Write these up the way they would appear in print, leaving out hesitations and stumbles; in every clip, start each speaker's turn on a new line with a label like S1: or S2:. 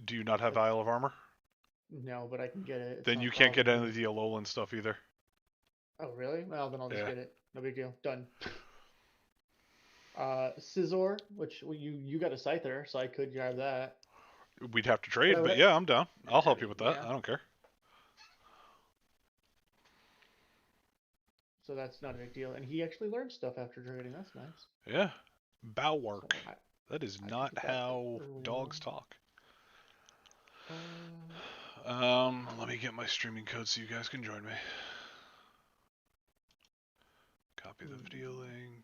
S1: Do you not have Isle of Armor?
S2: No, but I can get it. It's
S1: Then
S2: no
S1: you can't get any
S2: problem.
S1: of the Alolan stuff either.
S2: Oh, really? Well, then I'll just
S1: Yeah.
S2: get it. No big deal. Done. Scizor, which you got a Scyther, so I could grab that.
S1: We'd have to
S2: But I
S1: trade,
S2: would,
S1: but yeah, I'm down. I'll
S2: I
S1: help you
S2: mean,
S1: with that.
S2: yeah.
S1: I don't care.
S2: So that's not a big deal. And he actually learned stuff after trading. That's nice.
S1: Yeah.
S2: So
S1: Bowwork. That is
S2: I could
S1: not
S2: get that
S1: how
S2: early
S1: dogs
S2: on.
S1: talk. Let me get my streaming code so you guys can join me. Copy the video link.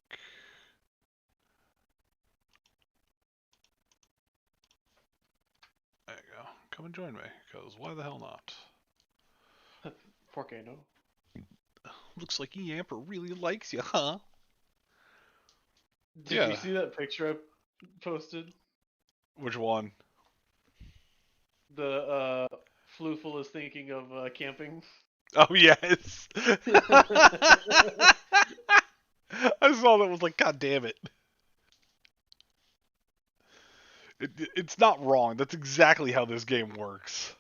S1: There you go. Come and join me, because why the hell not?
S3: Porque no.
S1: Looks like Yamper really likes you, huh?
S3: Did you see that picture I posted?
S1: Which one?
S3: The Flooful is thinking of camping.
S1: Oh, yes! I saw that, was like, god damn it. It's not wrong. That's exactly how this game works.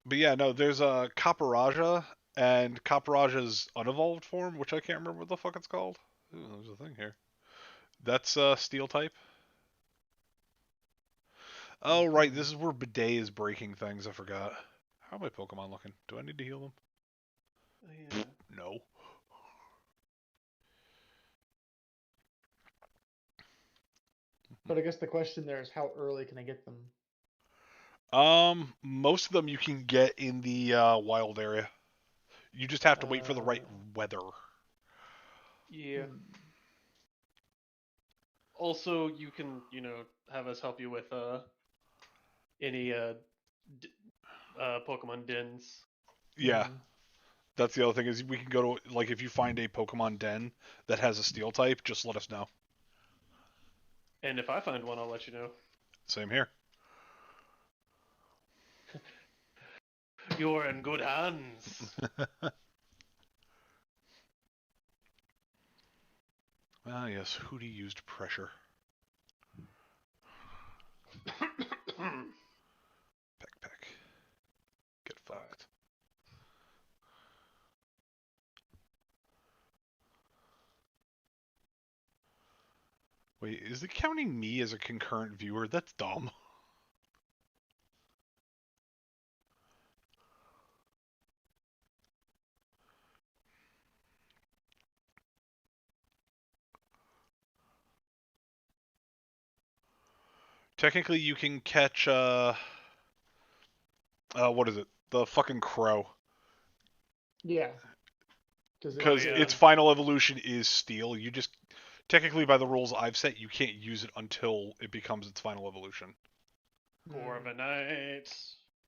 S1: But yeah, no, there's a Caparajah and Caparaja's unevolved form, which I can't remember what the fuck it's called. Ooh, there's a thing here. That's Steel type. Oh, right, this is where Bidet is breaking things. I forgot. How are my Pokemon looking? Do I need to heal them?
S3: Yeah.
S1: No.
S2: But I guess the question there is how early can I get them?
S1: Most of them you can get in the wild area. You just have to wait for the right weather.
S3: Yeah. Also, you can, have us help you with any Pokemon dens.
S1: Yeah. That's the other thing is we can go to, like, if you find a Pokemon den that has a Steel type, just let us know.
S3: And if I find one, I'll let you know.
S1: Same here.
S3: You're in good hands.
S1: Ah, yes, Hootie used pressure. Peck. Get fucked. Wait, is it counting me as a concurrent viewer? That's dumb. Technically, you can catch, what is it? The fucking crow.
S2: Yeah.
S1: Because its final evolution is Steel. You just, technically by the rules I've set, you can't use it until it becomes its final evolution.
S3: Corviknight.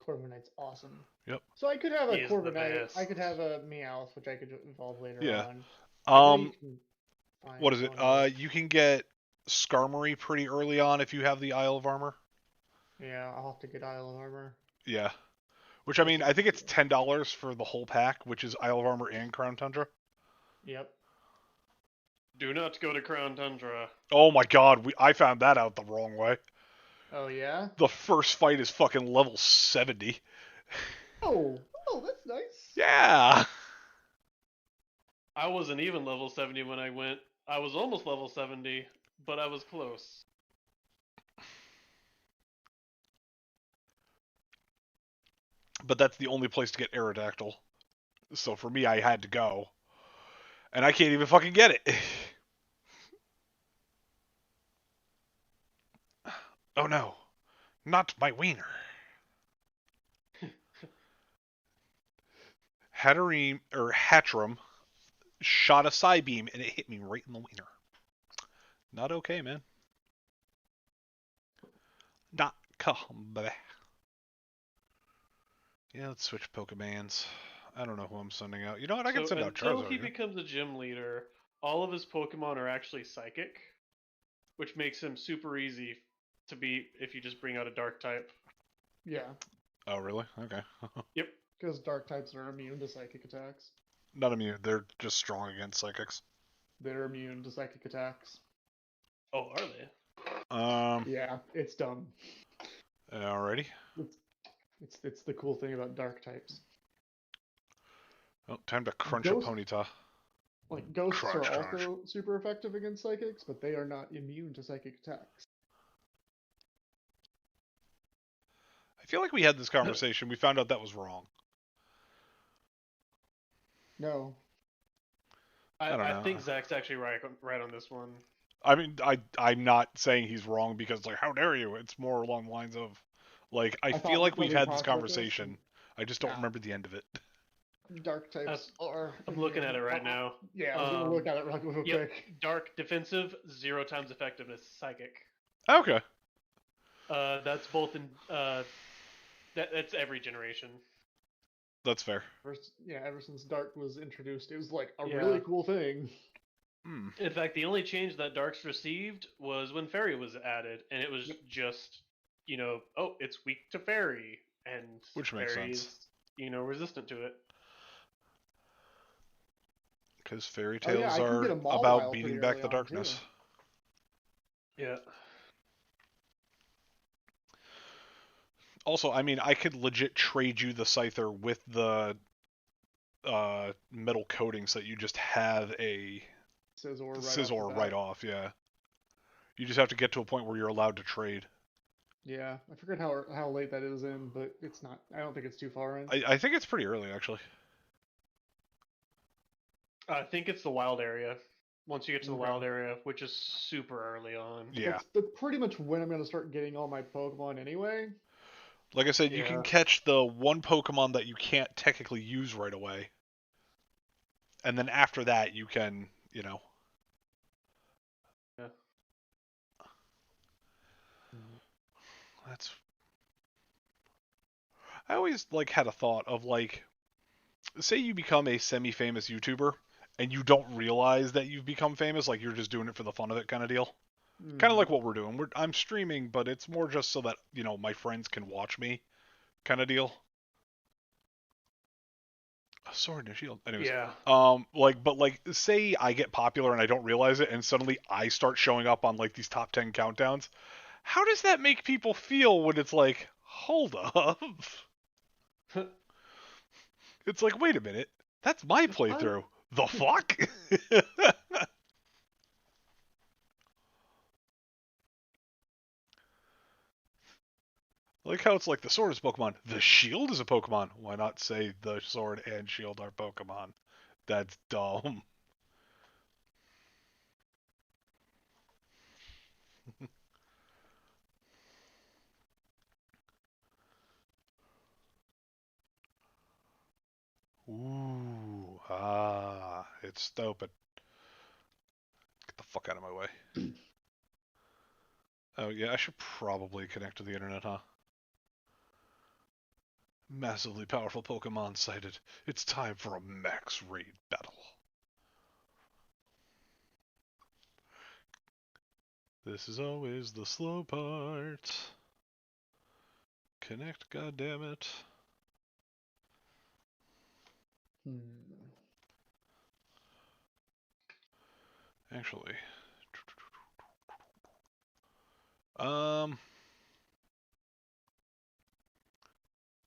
S2: Corviknight's awesome.
S1: Yep.
S2: So I could have a
S3: He is the
S2: Corviknight.
S3: best.
S2: I could have a Meowth, which I could evolve later
S1: Yeah.
S2: on.
S1: What is it? You can get Skarmory pretty early on if you have the Isle of Armor.
S2: Yeah, I'll have to get Isle of Armor.
S1: Yeah. Which, I mean, I think it's $10 for the whole pack, which is Isle of Armor and Crown Tundra.
S2: Yep.
S3: Do not go to Crown Tundra.
S1: Oh my god, I found that out the wrong way.
S2: Oh, yeah?
S1: The first fight is fucking level 70.
S2: Oh, that's nice.
S1: Yeah.
S3: I wasn't even level 70 when I went. I was almost level 70, but I was close.
S1: But that's the only place to get Aerodactyl. So for me, I had to go. And I can't even fucking get it. Oh no. Not my wiener. Hatterim shot a Psybeam and it hit me right in the wiener. Not okay, man. Not combat. Yeah, let's switch Pokemans. I don't know who I'm sending out. You know what? I can send out Charizard.
S3: Until he becomes a gym leader, all of his Pokemon are actually psychic, which makes him super easy to beat if you just bring out a dark type.
S2: Yeah.
S1: Oh, really? Okay.
S3: Yep.
S2: Because dark types are immune to psychic attacks.
S1: Not immune. They're just strong against psychics.
S2: They're immune to psychic attacks.
S3: Oh, are they?
S2: Yeah, it's dumb.
S1: Alrighty.
S2: It's the cool thing about dark types.
S1: Oh, time to crunch a
S2: Ghost-
S1: Ponyta.
S2: Like ghosts
S1: Crunch,
S2: are
S1: crunch.
S2: also super effective against psychics, but they are not immune to psychic attacks.
S1: I feel like we had this conversation. We found out that was wrong.
S2: No.
S1: I don't know.
S3: I think Zach's actually right on this one.
S1: I mean, I'm not saying he's wrong because, like, how dare you? It's more along the lines of, like, I
S2: thought
S1: feel like
S2: we
S1: we've had this
S2: talked about this,
S1: conversation. I just don't
S2: Yeah.
S1: remember the end of it.
S2: Dark types are.
S3: I'm looking at it right now.
S2: Yeah, I was gonna look at it real
S3: Yep.
S2: quick.
S3: Dark defensive, 0 times effectiveness, psychic.
S1: Okay.
S3: That's both in that's every generation.
S1: That's fair.
S2: Ever since Dark was introduced, it was like a
S3: Yeah.
S2: really cool thing.
S1: Hmm.
S3: In fact, the only change that Darks received was when Fairy was added, and it was just, oh, it's weak to Fairy, and
S1: Which makes
S3: Fairy
S1: sense.
S3: is, resistant to it.
S1: Because fairy
S2: Oh, yeah,
S1: tales
S2: I can
S1: are
S2: get a Mawile
S1: about
S2: pretty
S1: beating back
S2: early
S1: the
S2: on,
S1: darkness.
S2: too.
S3: Yeah.
S1: Also, I mean, I could legit trade you the Scyther with the metal coating so that you just have a
S2: Scizor
S1: right off, yeah. You just have to get to a point where you're allowed to trade.
S2: Yeah, I forget how late that is in, but it's not. I don't think it's too far in.
S1: I think it's pretty early, actually.
S3: I think it's the wild area. Once you get to the
S2: Okay.
S3: wild area, which is super early on.
S1: Yeah.
S2: That's pretty much when I'm gonna start getting all my Pokemon anyway.
S1: Like I said, you can
S3: Yeah.
S1: catch the one Pokemon that you can't technically use right away. And then after that, you can,
S3: Yeah.
S1: That's... I always, like, had a thought of, like, say you become a semi-famous YouTuber, and you don't realize that you've become famous, like you're just doing it for the fun of it kind of deal. Kind of like what we're doing. I'm streaming, but it's more just so that, my friends can watch me kind of deal. A sword and a shield. Anyways.
S3: Yeah.
S1: But say I get popular and I don't realize it, and suddenly I start showing up on, like, these top 10 countdowns. How does that make people feel when it's like, hold up? It's like, wait a minute. That's my playthrough. The fuck? Like how it's like the sword is a Pokemon, the shield is a Pokemon. Why not say the sword and shield are Pokemon? That's dumb. Ooh, it's stupid. Get the fuck out of my way. Oh yeah, I should probably connect to the internet, huh? Massively powerful Pokemon sighted. It's time for a max raid battle. This is always the slow part. Connect, goddammit. Actually.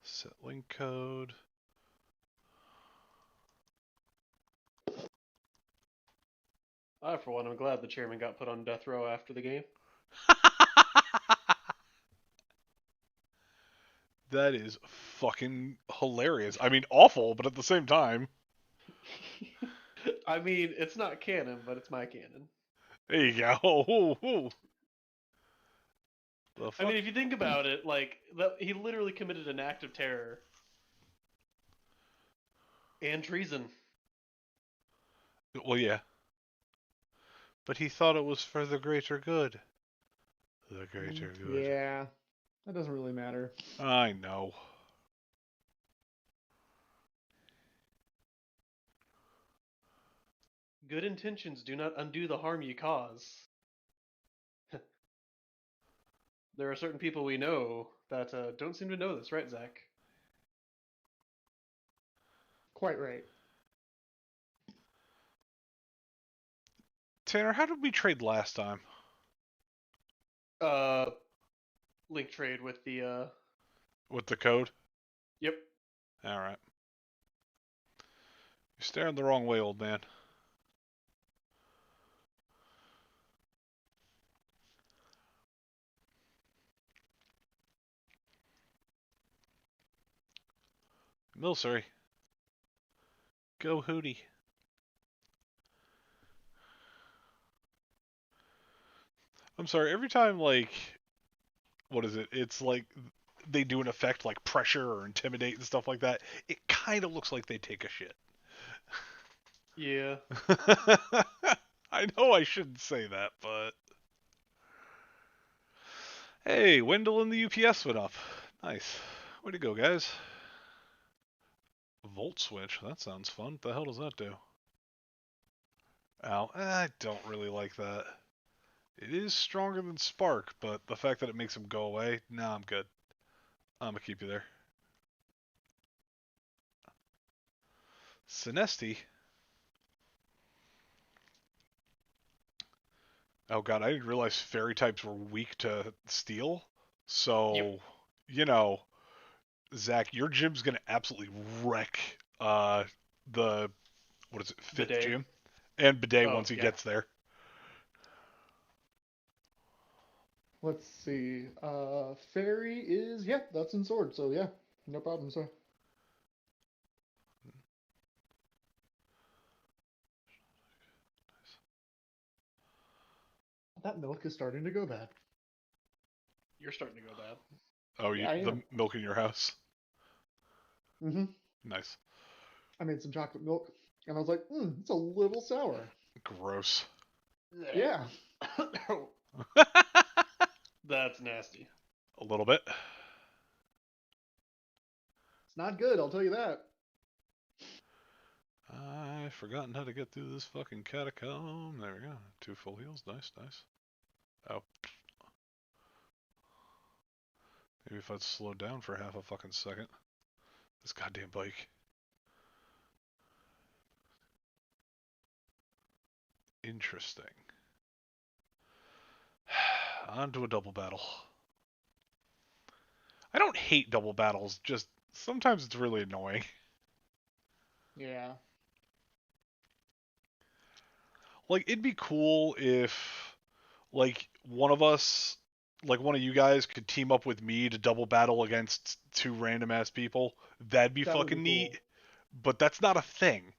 S1: Set link code.
S3: I, for one, I'm glad the chairman got put on death row after the game.
S1: That is fucking hilarious. I mean, awful, but at the same time.
S3: I mean, it's not canon, but it's my canon.
S1: There you go.
S3: I mean, if you think about it, like, he literally committed an act of terror. And treason.
S1: Well, yeah. But he thought it was for the greater good. The greater good.
S2: Yeah, that doesn't really matter.
S1: I know.
S3: Good intentions do not undo the harm you cause. There are certain people we know that don't seem to know this, right, Zach?
S2: Quite right.
S1: Tanner, how did we trade last time?
S3: Link trade with the
S1: With the code?
S3: Yep.
S1: Alright. You're staring the wrong way, old man. Milcery. Go Hootie. I'm sorry, every time, like, what is it? It's like they do an effect like pressure or intimidate and stuff like that. It kind of looks like they take a shit.
S3: Yeah.
S1: I know I shouldn't say that, but hey, Wendell and the UPS went up. Nice. Way to go, guys. Volt switch. That sounds fun. What the hell does that do? Ow. I don't really like that. It is stronger than Spark, but the fact that it makes him go away, nah, I'm good. I'm gonna keep you there. Sinesti. Oh god, I didn't realize fairy types were weak to steel. So,
S3: Yep.
S1: you know, Zach, your gym's gonna absolutely wreck the what is it, fifth
S3: Bidet.
S1: gym? And Bidet
S3: Oh,
S1: once he
S3: yeah.
S1: gets there.
S2: Let's see. Fairy is, yeah, that's in Sword, so yeah, no problem, sir. That milk is starting to go bad.
S3: You're starting to go bad.
S1: Oh,
S2: Yeah, I
S1: the
S2: am.
S1: milk in your house.
S2: Mm-hmm.
S1: Nice.
S2: I made some chocolate milk, and I was like, it's a little sour.
S1: Gross.
S2: Yeah.
S3: That's nasty.
S1: A little bit.
S2: It's not good, I'll tell you that.
S1: I've forgotten how to get through this fucking catacomb. There we go. 2 full heals. Nice, nice. Oh. Maybe if I'd slowed down for half a fucking second. This goddamn bike. Interesting. On to a double battle. I don't hate double battles, just sometimes it's really annoying.
S2: Yeah.
S1: Like, it'd be cool if, like, one of us, like one of you guys could team up with me to double battle against 2 random ass people. That'd be
S2: That would be
S1: fucking neat.
S2: cool.
S1: But that's not a thing.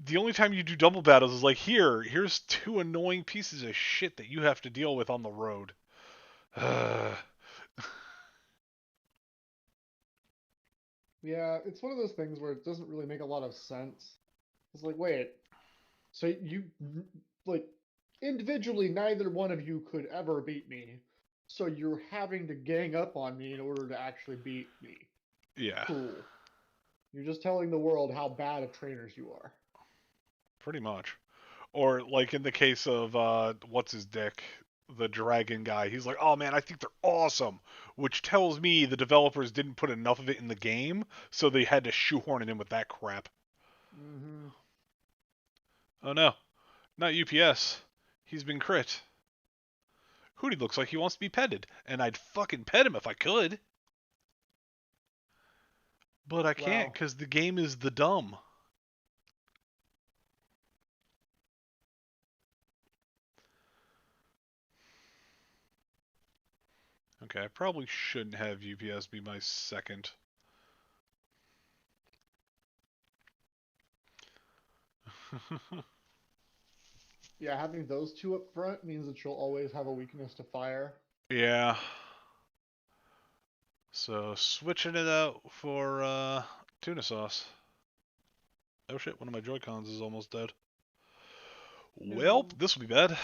S1: The only time you do double battles is like, here's 2 annoying pieces of shit that you have to deal with on the road.
S2: Yeah, it's one of those things where it doesn't really make a lot of sense. It's like, wait, so you, like, individually, neither one of you could ever beat me. So you're having to gang up on me in order to actually beat me.
S1: Yeah.
S2: Cool. You're just telling the world how bad of trainers you are.
S1: Pretty much. Or like in the case of what's his dick, the dragon guy. He's like, "Oh man, I think they're awesome," which tells me the developers didn't put enough of it in the game, so they had to shoehorn it in with that crap.
S2: Mm-hmm.
S1: Oh no, not UPS. He's been crit. Hootie looks like he wants to be petted, and I'd fucking pet him if I could. But I can't
S2: Wow.
S1: because the game is the dumb. Okay, I probably shouldn't have UPS be my second.
S2: Yeah, having those 2 up front means that you'll always have a weakness to fire.
S1: Yeah. So switching it out for tuna sauce. Oh shit, one of my Joy-Cons is almost dead.
S2: No.
S1: Well, this will be bad.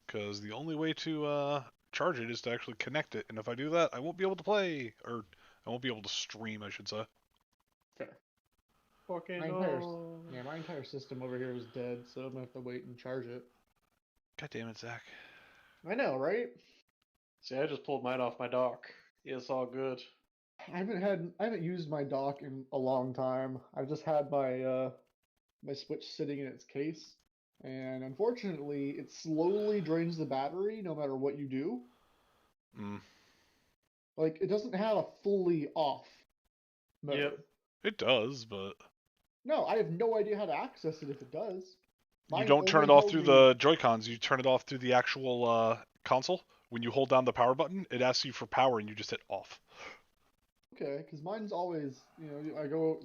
S1: Because the only way to charge it is to actually connect it, and if I do that, I won't be able to play, or I won't be able to stream, I should say.
S2: Fair.
S3: Fucking
S2: My entire system over here is dead, so I'm gonna have to wait and charge it.
S1: God damn it, Zach.
S2: I know, right?
S3: See, I just pulled mine off my dock. Yeah, it's all good.
S2: I haven't used my dock in a long time. I've just had my my Switch sitting in its case. And unfortunately, it slowly drains the battery no matter what you do.
S1: Mm.
S2: Like, it doesn't have a fully off mode.
S3: Yep.
S1: It does, but
S2: No, I have no idea how to access it if it does.
S1: you
S2: Mine
S1: don't turn
S2: only
S1: it off
S2: tells
S1: through
S2: me,
S1: the Joy-Cons. You turn it off through the actual console. When you hold down the power button, it asks you for power, and you just hit off.
S2: okay, because mine's always, I go,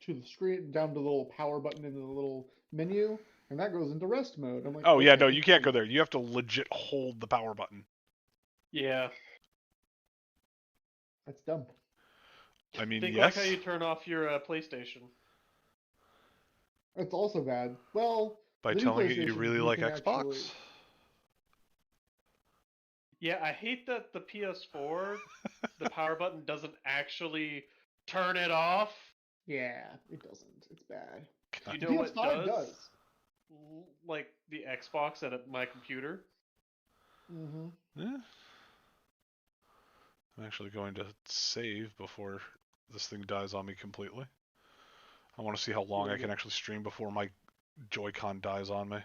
S2: to the screen, down to the little power button in the little menu, and that goes into rest mode. I'm like,
S1: Oh yeah, no,
S2: okay,
S1: you can't go
S2: great.
S1: there. You have to legit hold the power button.
S3: Yeah.
S2: That's dumb.
S1: I mean,
S3: Think
S1: yes.
S3: like how you turn off your PlayStation.
S2: That's also bad. Well,
S1: By
S2: the new
S1: telling it you
S2: PlayStations,
S1: really
S2: you
S1: like
S2: can
S1: Xbox.
S2: actually.
S3: Yeah, I hate that the PS4, the power button doesn't actually turn it off.
S2: Yeah, it doesn't. It's bad.
S3: You
S2: The
S3: know what
S2: PS5 does.
S3: Like the Xbox at my computer.
S2: Mm-hmm.
S1: Yeah. I'm actually going to save before this thing dies on me completely. I want to see how long I can actually stream before my Joy-Con dies on me.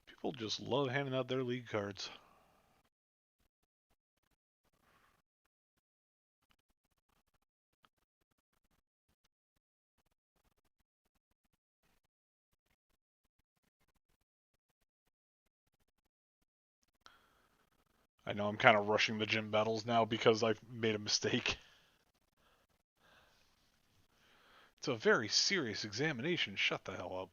S1: People just love handing out their league cards. I know I'm kind of rushing the gym battles now because I've made a mistake. It's a very serious examination. Shut the hell up.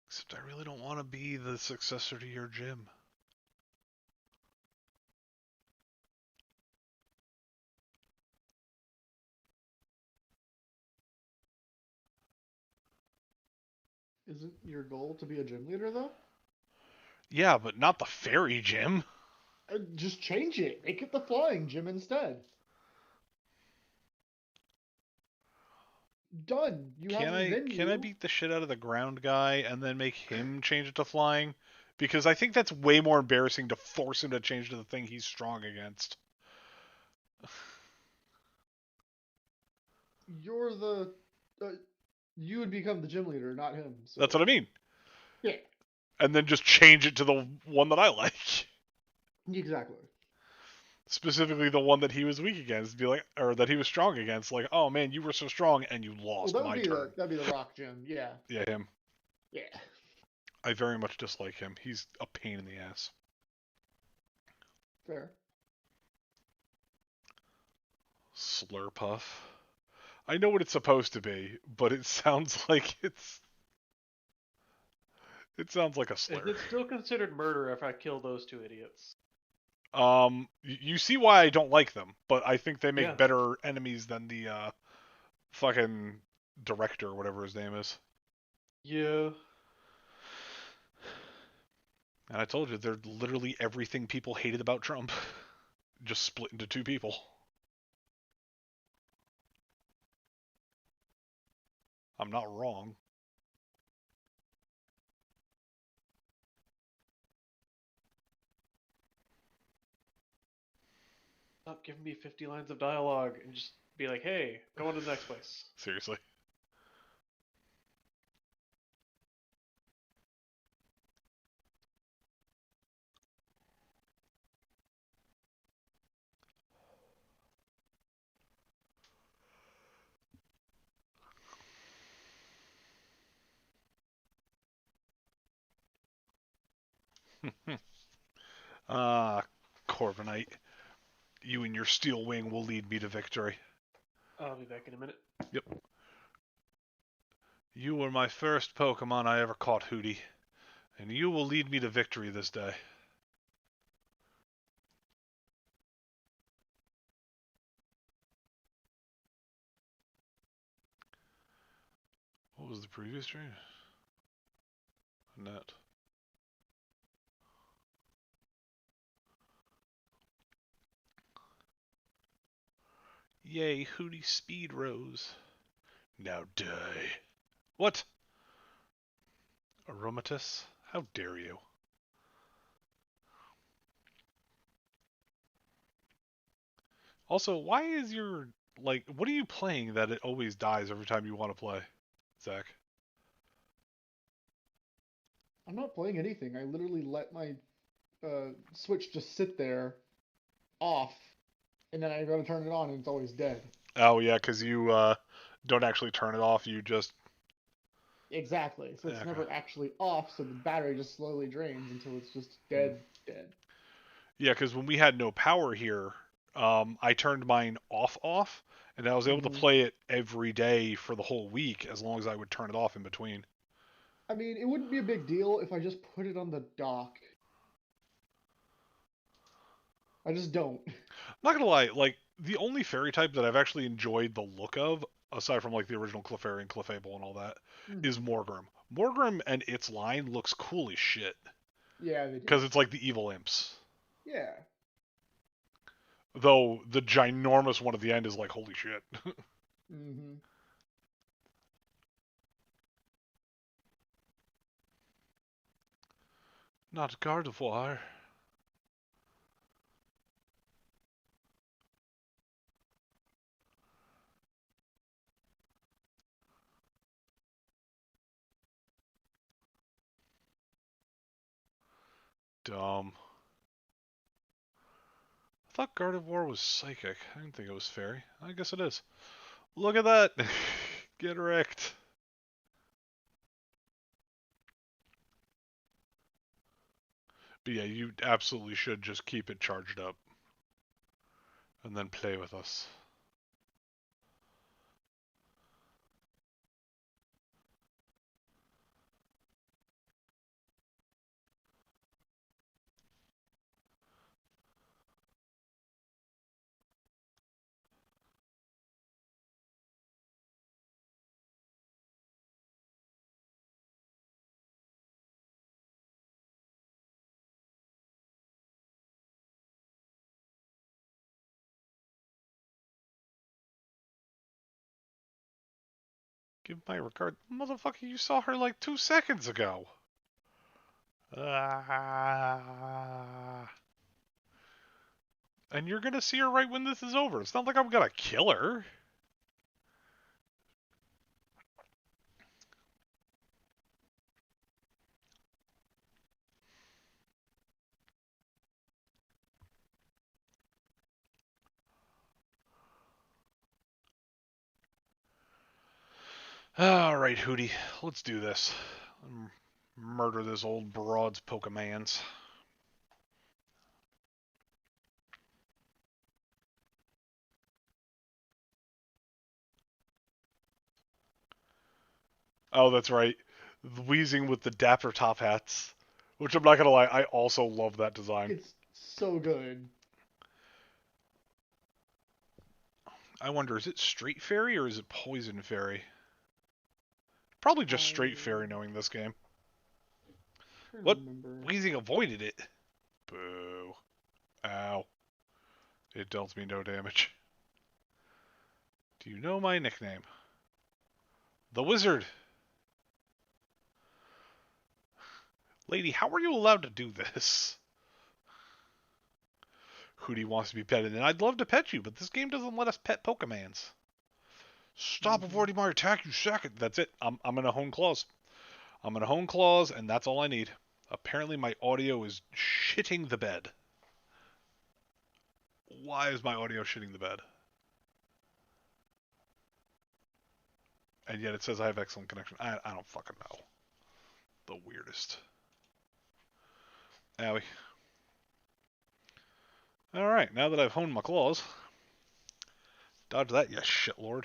S1: Except I really don't want to be the successor to your gym.
S2: Isn't your goal to be a gym leader, though?
S1: Yeah, but not the fairy gym.
S2: Just change it. Make it the flying gym instead. Done. You have a
S1: Can I
S2: venue.
S1: beat the shit out of the ground guy and then make him change it to flying? Because I think that's way more embarrassing to force him to change to the thing he's strong against.
S2: You're the. You would become the gym leader, not him. So.
S1: That's what I mean.
S2: Yeah.
S1: And then just change it to the one that I like.
S2: Exactly.
S1: Specifically the one that he was weak against, be like, or that he was strong against. Like, oh man, you were so strong and you lost
S2: Well,
S1: my turn.
S2: that'd be the Rock gym. Yeah.
S1: Yeah, him.
S2: Yeah.
S1: I very much dislike him. He's a pain in the ass.
S2: Fair.
S1: Slurpuff. I know what it's supposed to be, but it sounds like it sounds like a slur.
S3: Is it still considered murder if I kill those two idiots?
S1: You see why I don't like them, but I think they make
S3: Yeah.
S1: better enemies than the fucking director, or whatever his name is.
S3: Yeah.
S1: And I told you, they're literally everything people hated about Trump. Just split into two people. I'm not wrong.
S3: Stop giving me 50 lines of dialogue and just be like, hey, go on to the next place.
S1: Seriously. Ah, Corviknight, you and your steel wing will lead me to victory.
S3: I'll be back in a minute.
S1: Yep. You were my first Pokemon I ever caught, Hootie, and you will lead me to victory this day. What was the previous train? Net. Yay, Hootie speed rose. Now die. What? Aromatus? How dare you? Also, why is your, like, what are you playing that it always dies every time you want to play, Zach?
S2: I'm not playing anything. I literally let my Switch just sit there off, and then I go to turn it on, and it's always dead.
S1: Oh, yeah, because you don't actually turn it off, you just...
S2: Exactly. So it's
S1: Okay.
S2: never actually off, so the battery just slowly drains until it's just dead.
S1: Yeah, because when we had no power here, I turned mine off, and I was able to play it every day for the whole week as long as I would turn it off in between.
S2: I mean, it wouldn't be a big deal if I just put it on the dock. I just don't.
S1: Not gonna lie, like, the only fairy type that I've actually enjoyed the look of, aside from, like, the original Clefairy and Clefable and all that, is Morgrem. Morgrem and its line looks cool as shit.
S2: Yeah, they do.
S1: Because it's like the evil imps.
S2: Yeah.
S1: Though the ginormous one at the end is like, holy shit.
S2: Mm-hmm.
S1: Not Gardevoir. Dumb. I thought Gardevoir was psychic. I didn't think it was fairy. I guess it is. Look at that! Get wrecked. But yeah, you absolutely should just keep it charged up. And then play with us. Give my regard. Motherfucker, you saw her like 2 seconds ago. And you're gonna see her right when this is over. It's not like I'm gonna kill her. Alright, Hootie. Let's do this. Murder this old broad's Pokemans. Oh, that's right. The Wheezing with the dapper top hats. Which I'm not gonna lie, I also love that design.
S2: It's so good.
S1: I wonder, is it Straight Fairy or is it Poison Fairy? Probably just Straight Fairy knowing this game. What? Wheezing avoided it. Boo. Ow. It dealt me no damage. Do you know my nickname? The Wizard. Lady, how are you allowed to do this? Hootie wants to be petted, and I'd love to pet you, but this game doesn't let us pet Pokemans. Stop avoiding my attack, you second. That's it. I'm gonna hone claws. I'm gonna hone claws, and that's all I need. Apparently my audio is shitting the bed. Why is my audio shitting the bed? And yet it says I have excellent connection. I don't fucking know. The weirdest. Owie. Alright, now that I've honed my claws. Dodge that, you shitlord.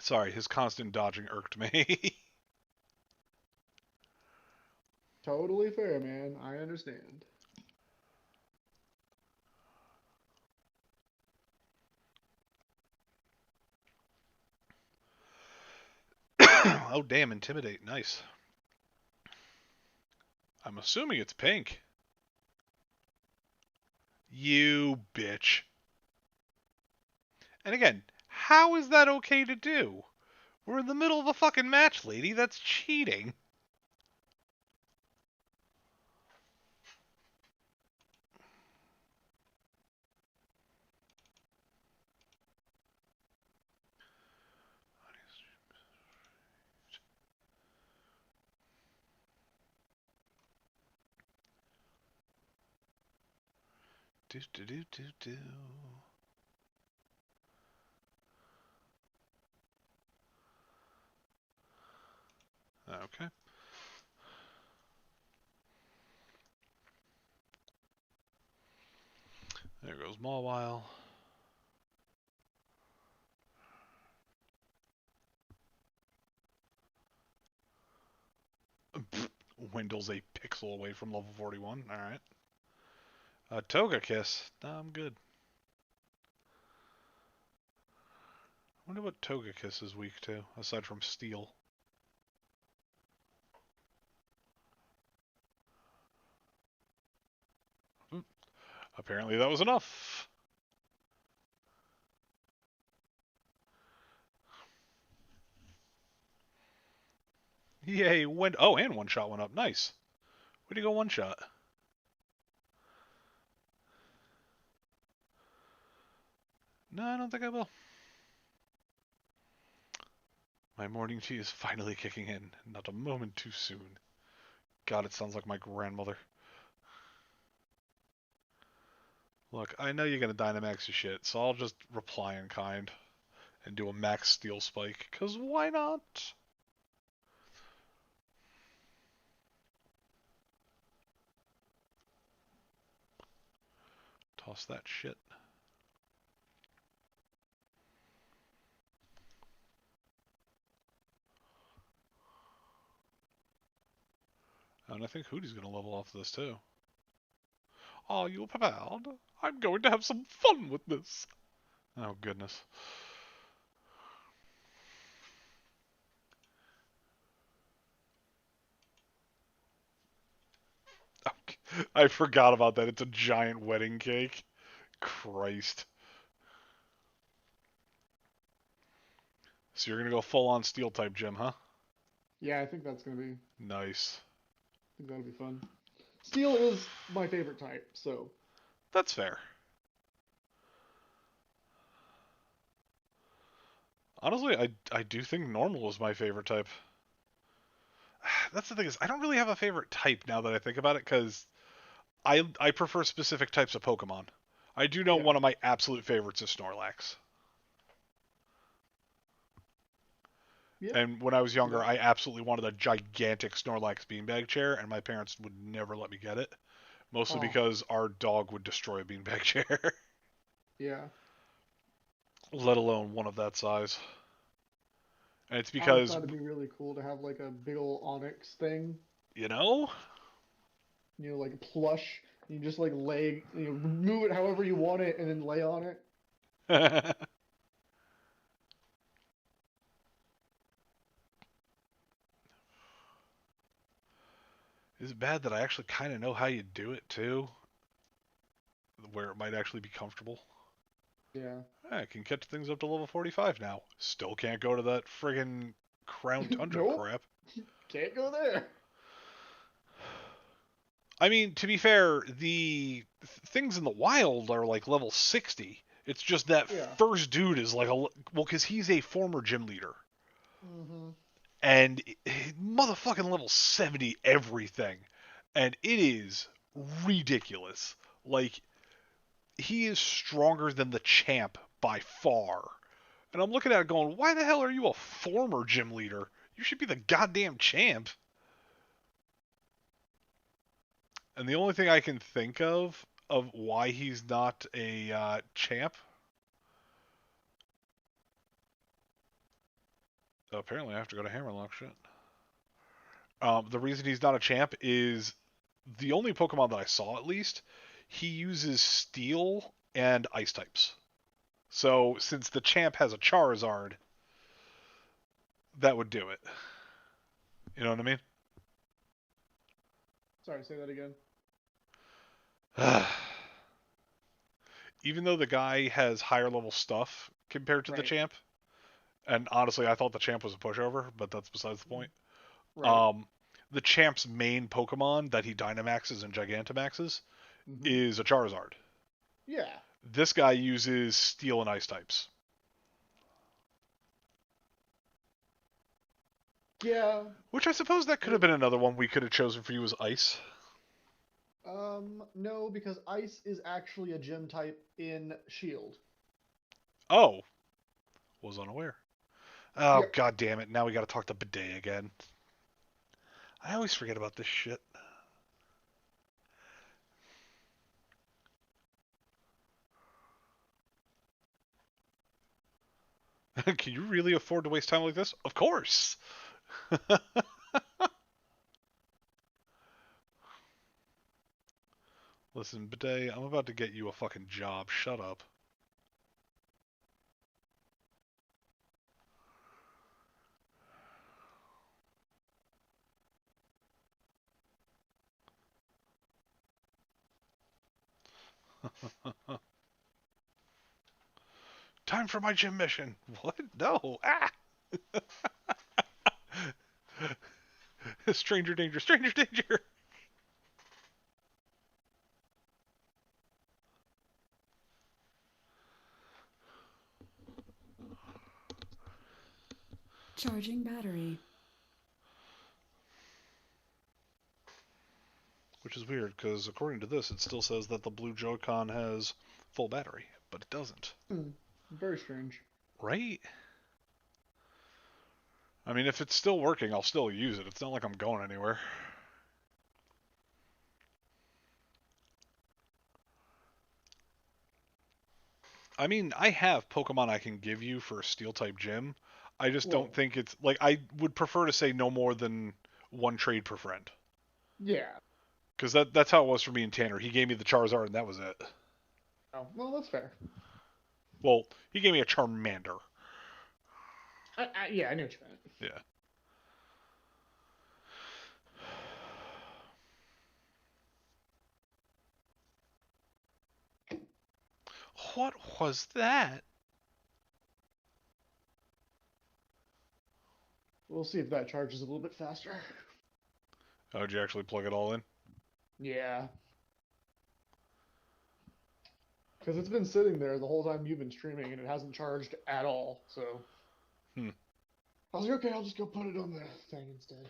S1: Sorry, his constant dodging irked me.
S2: Totally fair, man. I understand.
S1: Oh, damn, intimidate. Nice. I'm assuming it's pink. You bitch. And again, how is that okay to do? We're in the middle of a fucking match, lady. That's cheating. Do do do do do. Okay. There goes Mawile. Wendell's a pixel away from level 41. Alright. Togekiss. Nah, I'm good. I wonder what Togekiss is weak to, aside from Steel. Apparently that was enough. Yay, oh, and one shot went up. Nice. Way to go, one shot. No, I don't think I will. My morning tea is finally kicking in. Not a moment too soon. God, it sounds like my grandmother. Look, I know you're gonna Dynamax your shit, so I'll just reply in kind and do a max steel spike, cause why not? Toss that shit. And I think Hootie's gonna level off this too. Are you prepared? I'm going to have some fun with this. Oh, goodness. I forgot about that. It's a giant wedding cake. Christ. So you're going to go full-on Steel-type gym, huh?
S2: Yeah, I think that's gonna be.
S1: Nice.
S2: I think that'll be fun. Steel is my favorite type, so.
S1: That's fair. Honestly, I do think normal is my favorite type. That's the thing is, I don't really have a favorite type now that I think about it, because I prefer specific types of Pokemon. I do know
S2: Yeah.
S1: one of my absolute favorites is Snorlax.
S2: Yeah.
S1: And when I was younger,
S2: Yeah.
S1: I absolutely wanted a gigantic Snorlax beanbag chair, and my parents would never let me get it. Mostly
S2: Oh,
S1: because our dog would destroy a beanbag chair,
S2: yeah.
S1: let alone one of that size. And it's
S2: I always
S1: because,
S2: thought it'd be really cool to have like a big old Onyx thing,
S1: you know,
S2: like plush. You just like move it however you want it and then lay on it.
S1: is it bad that I actually kind of know how you do it too? Where it might actually be comfortable.
S2: Yeah.
S1: I can catch things up to level 45 now. Still can't go to that friggin' Crown Tundra
S2: Nope.
S1: crap.
S2: Can't go there.
S1: I mean, to be fair, the things in the wild are like level 60. It's just that
S2: Yeah.
S1: first dude is like well, because he's a former gym leader.
S2: Mm-hmm.
S1: And motherfucking level 70 everything. And it is ridiculous. Like, he is stronger than the champ by far. And I'm looking at it going, why the hell are you a former gym leader? You should be the goddamn champ. And the only thing I can think of why he's not a champ. Oh, apparently I have to go to Hammerlock. Shit. The reason he's not a champ is the only Pokemon that I saw, at least, he uses Steel and Ice types. So since the champ has a Charizard, that would do it. You know what I mean?
S2: Sorry, say that again.
S1: Even though the guy has higher level stuff compared to the
S2: Right.
S1: champ, and honestly, I thought the champ was a pushover, but that's besides the point.
S2: Right.
S1: The champ's main Pokemon that he Dynamaxes and Gigantamaxes
S2: Mhm.
S1: is a Charizard.
S2: Yeah.
S1: This guy uses Steel and Ice types.
S2: Yeah.
S1: Which I suppose that could have been another one we could have chosen for you as Ice.
S2: No, because Ice is actually a gym type in Shield.
S1: Oh, was unaware. Oh,
S2: Yep.
S1: god damn it. Now we gotta talk to Bidet again. I always forget about this shit. Can you really afford to waste time like this? Of course! Listen, Bidet, I'm about to get you a fucking job. Shut up. Time for my gym mission. What? No. Ah! Stranger danger, stranger danger!
S4: Charging battery.
S1: Which is weird, because according to this, it still says that the blue Joy-Con has full battery, but it doesn't.
S2: Very strange.
S1: Right? I mean, if it's still working, I'll still use it. It's not like I'm going anywhere. I mean, I have Pokemon I can give you for a Steel-type gym. I just don't
S2: Whoa.
S1: think it's... Like, I would prefer to say no more than one trade per friend.
S2: Yeah.
S1: Because that's how it was for me and Tanner. He gave me the Charizard, and that was it.
S2: Oh, well, that's fair.
S1: Well, he gave me a Charmander.
S2: Yeah, I knew what you meant.
S1: Yeah. What was that?
S2: We'll see if that charges a little bit faster.
S1: Oh, did you actually plug it all in?
S2: Yeah. Because it's been sitting there the whole time you've been streaming and it hasn't charged at all, so.
S1: Hmm.
S2: I was like, okay, I'll just go put it on the thing instead.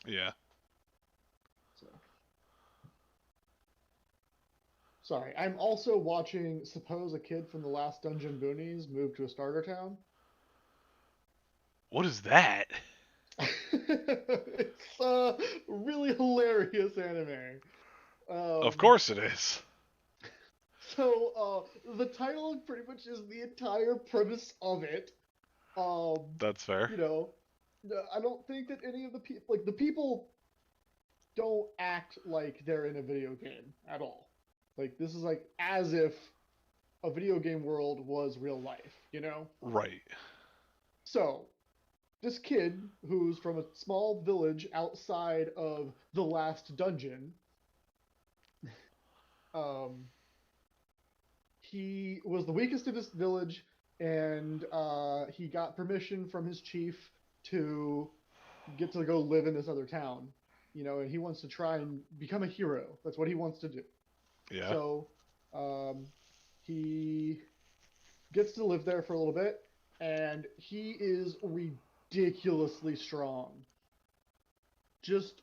S1: Yeah.
S2: So. Sorry, I'm also watching Suppose a Kid from the Last Dungeon Boonies move to a starter town.
S1: What is that?
S2: It's a really hilarious anime.
S1: Of course it is.
S2: So, the title pretty much is the entire premise of it.
S1: That's fair.
S2: You know, I don't think that any of the people, like, the people don't act like they're in a video game at all. Like, this is like as if a video game world was real life, you know?
S1: Right.
S2: So, this kid who's from a small village outside of the last dungeon, he was the weakest in his village, and he got permission from his chief to get to go live in this other town, you know, and he wants to try and become a hero. That's what he wants to do.
S1: Yeah.
S2: So he gets to live there for a little bit, and he is ridiculously strong. Just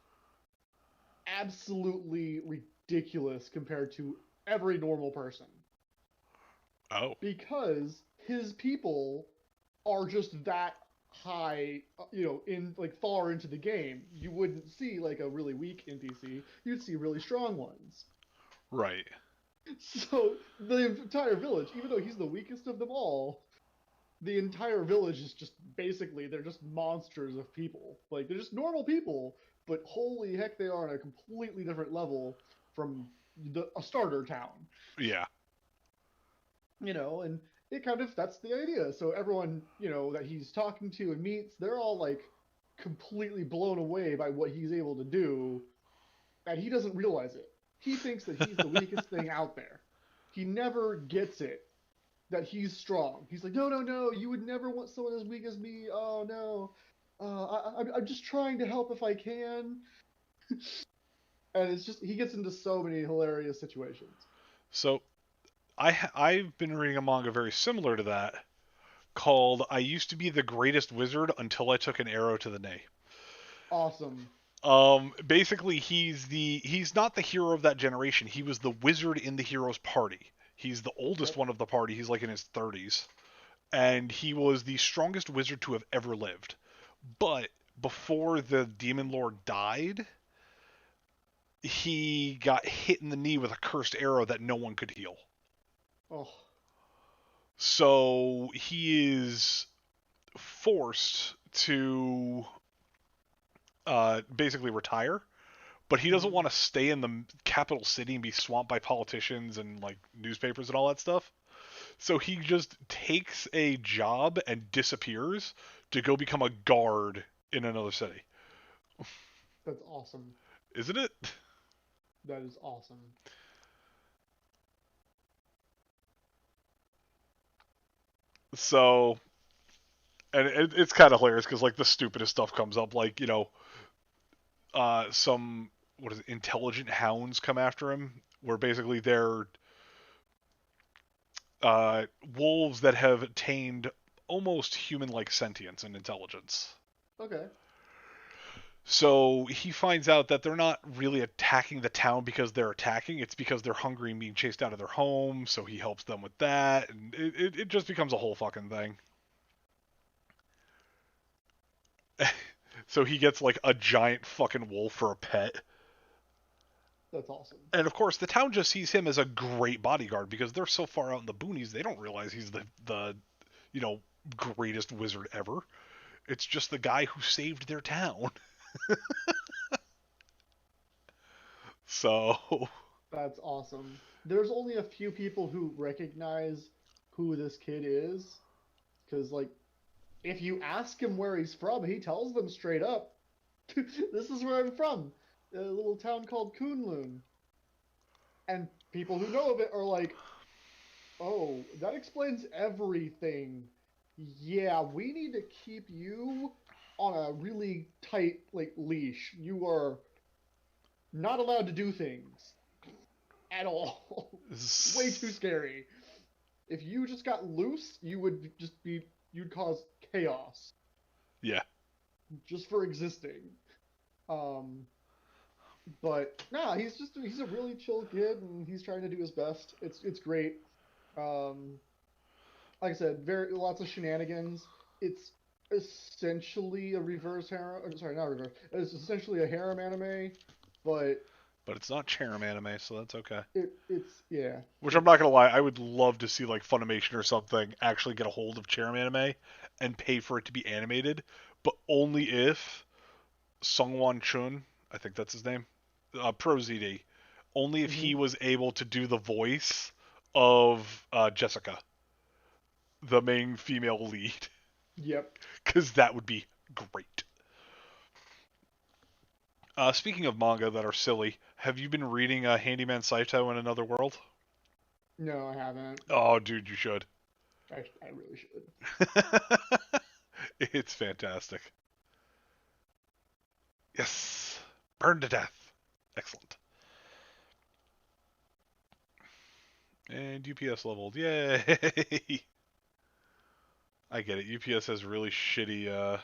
S2: absolutely ridiculous compared to every normal person.
S1: Oh.
S2: Because his people are just that high, in like far into the game. You wouldn't see like a really weak NPC. You'd see really strong ones.
S1: Right.
S2: So the entire village, even though he's the weakest of them all, the entire village is just basically they're just monsters of people. Like they're just normal people, but holy heck, they are on a completely different level from a starter town.
S1: Yeah.
S2: And it kind of that's the idea. So everyone, that he's talking to and meets, they're all like completely blown away by what he's able to do, and he doesn't realize it. He thinks that he's the weakest thing out there. He never gets it that he's strong. He's like, no, no, no, you would never want someone as weak as me. Oh no, I'm just trying to help if I can. And it's just he gets into so many hilarious situations.
S1: So I've been reading a manga very similar to that called "I Used to Be the Greatest Wizard Until I Took an Arrow to the Knee."
S2: Awesome.
S1: Basically he's not the hero of that generation. He was the wizard in the hero's party. He's the oldest one of the party. He's like in his 30s. And he was the strongest wizard to have ever lived. But before the demon lord died, he got hit in the knee with a cursed arrow that no one could heal.
S2: Oh.
S1: So he is forced to basically retire, but he doesn't want to stay in the capital city and be swamped by politicians and like newspapers and all that stuff. So he just takes a job and disappears to go become a guard in another city.
S2: That's awesome.
S1: Isn't it?
S2: That is awesome.
S1: So, and it's kind of hilarious because like the stupidest stuff comes up, like some intelligent hounds come after him, where basically they're wolves that have attained almost human-like sentience and intelligence.
S2: Okay.
S1: So he finds out that they're not really attacking the town because they're attacking. It's because they're hungry and being chased out of their home. So he helps them with that, and it just becomes a whole fucking thing. So he gets like a giant fucking wolf for a pet.
S2: That's awesome.
S1: And of course, the town just sees him as a great bodyguard because they're so far out in the boonies, they don't realize he's the greatest wizard ever. It's just the guy who saved their town. So
S2: that's awesome. There's only a few people who recognize who this kid is, because like if you ask him where he's from, he tells them straight up, this is where I'm from, a little town called Kunlun. And people who know of it are like, oh, that explains everything. Yeah, we need to keep you on a really tight leash. You are not allowed to do things at all. Way too scary. If you just got loose, you'd cause chaos.
S1: Yeah.
S2: Just for existing. But nah, he's a really chill kid, and he's trying to do his best. It's great. Like I said, lots of shenanigans. It's essentially a reverse harem. Sorry, not reverse. It's essentially a harem anime, but
S1: it's not harem anime, so that's okay.
S2: It's yeah.
S1: Which I'm not gonna lie, I would love to see like Funimation or something actually get a hold of harem anime and pay for it to be animated, but only if Sungwon Chun, I think that's his name, Pro ZD, only if he was able to do the voice of Jessica, the main female lead.
S2: Yep.
S1: Because that would be great. Speaking of manga that are silly, have you been reading Handyman Saito in Another World?
S2: No, I haven't.
S1: Oh, dude, you should.
S2: I really should.
S1: It's fantastic. Yes. Burned to death. Excellent. And UPS leveled. Yay! I get it. UPS has really shitty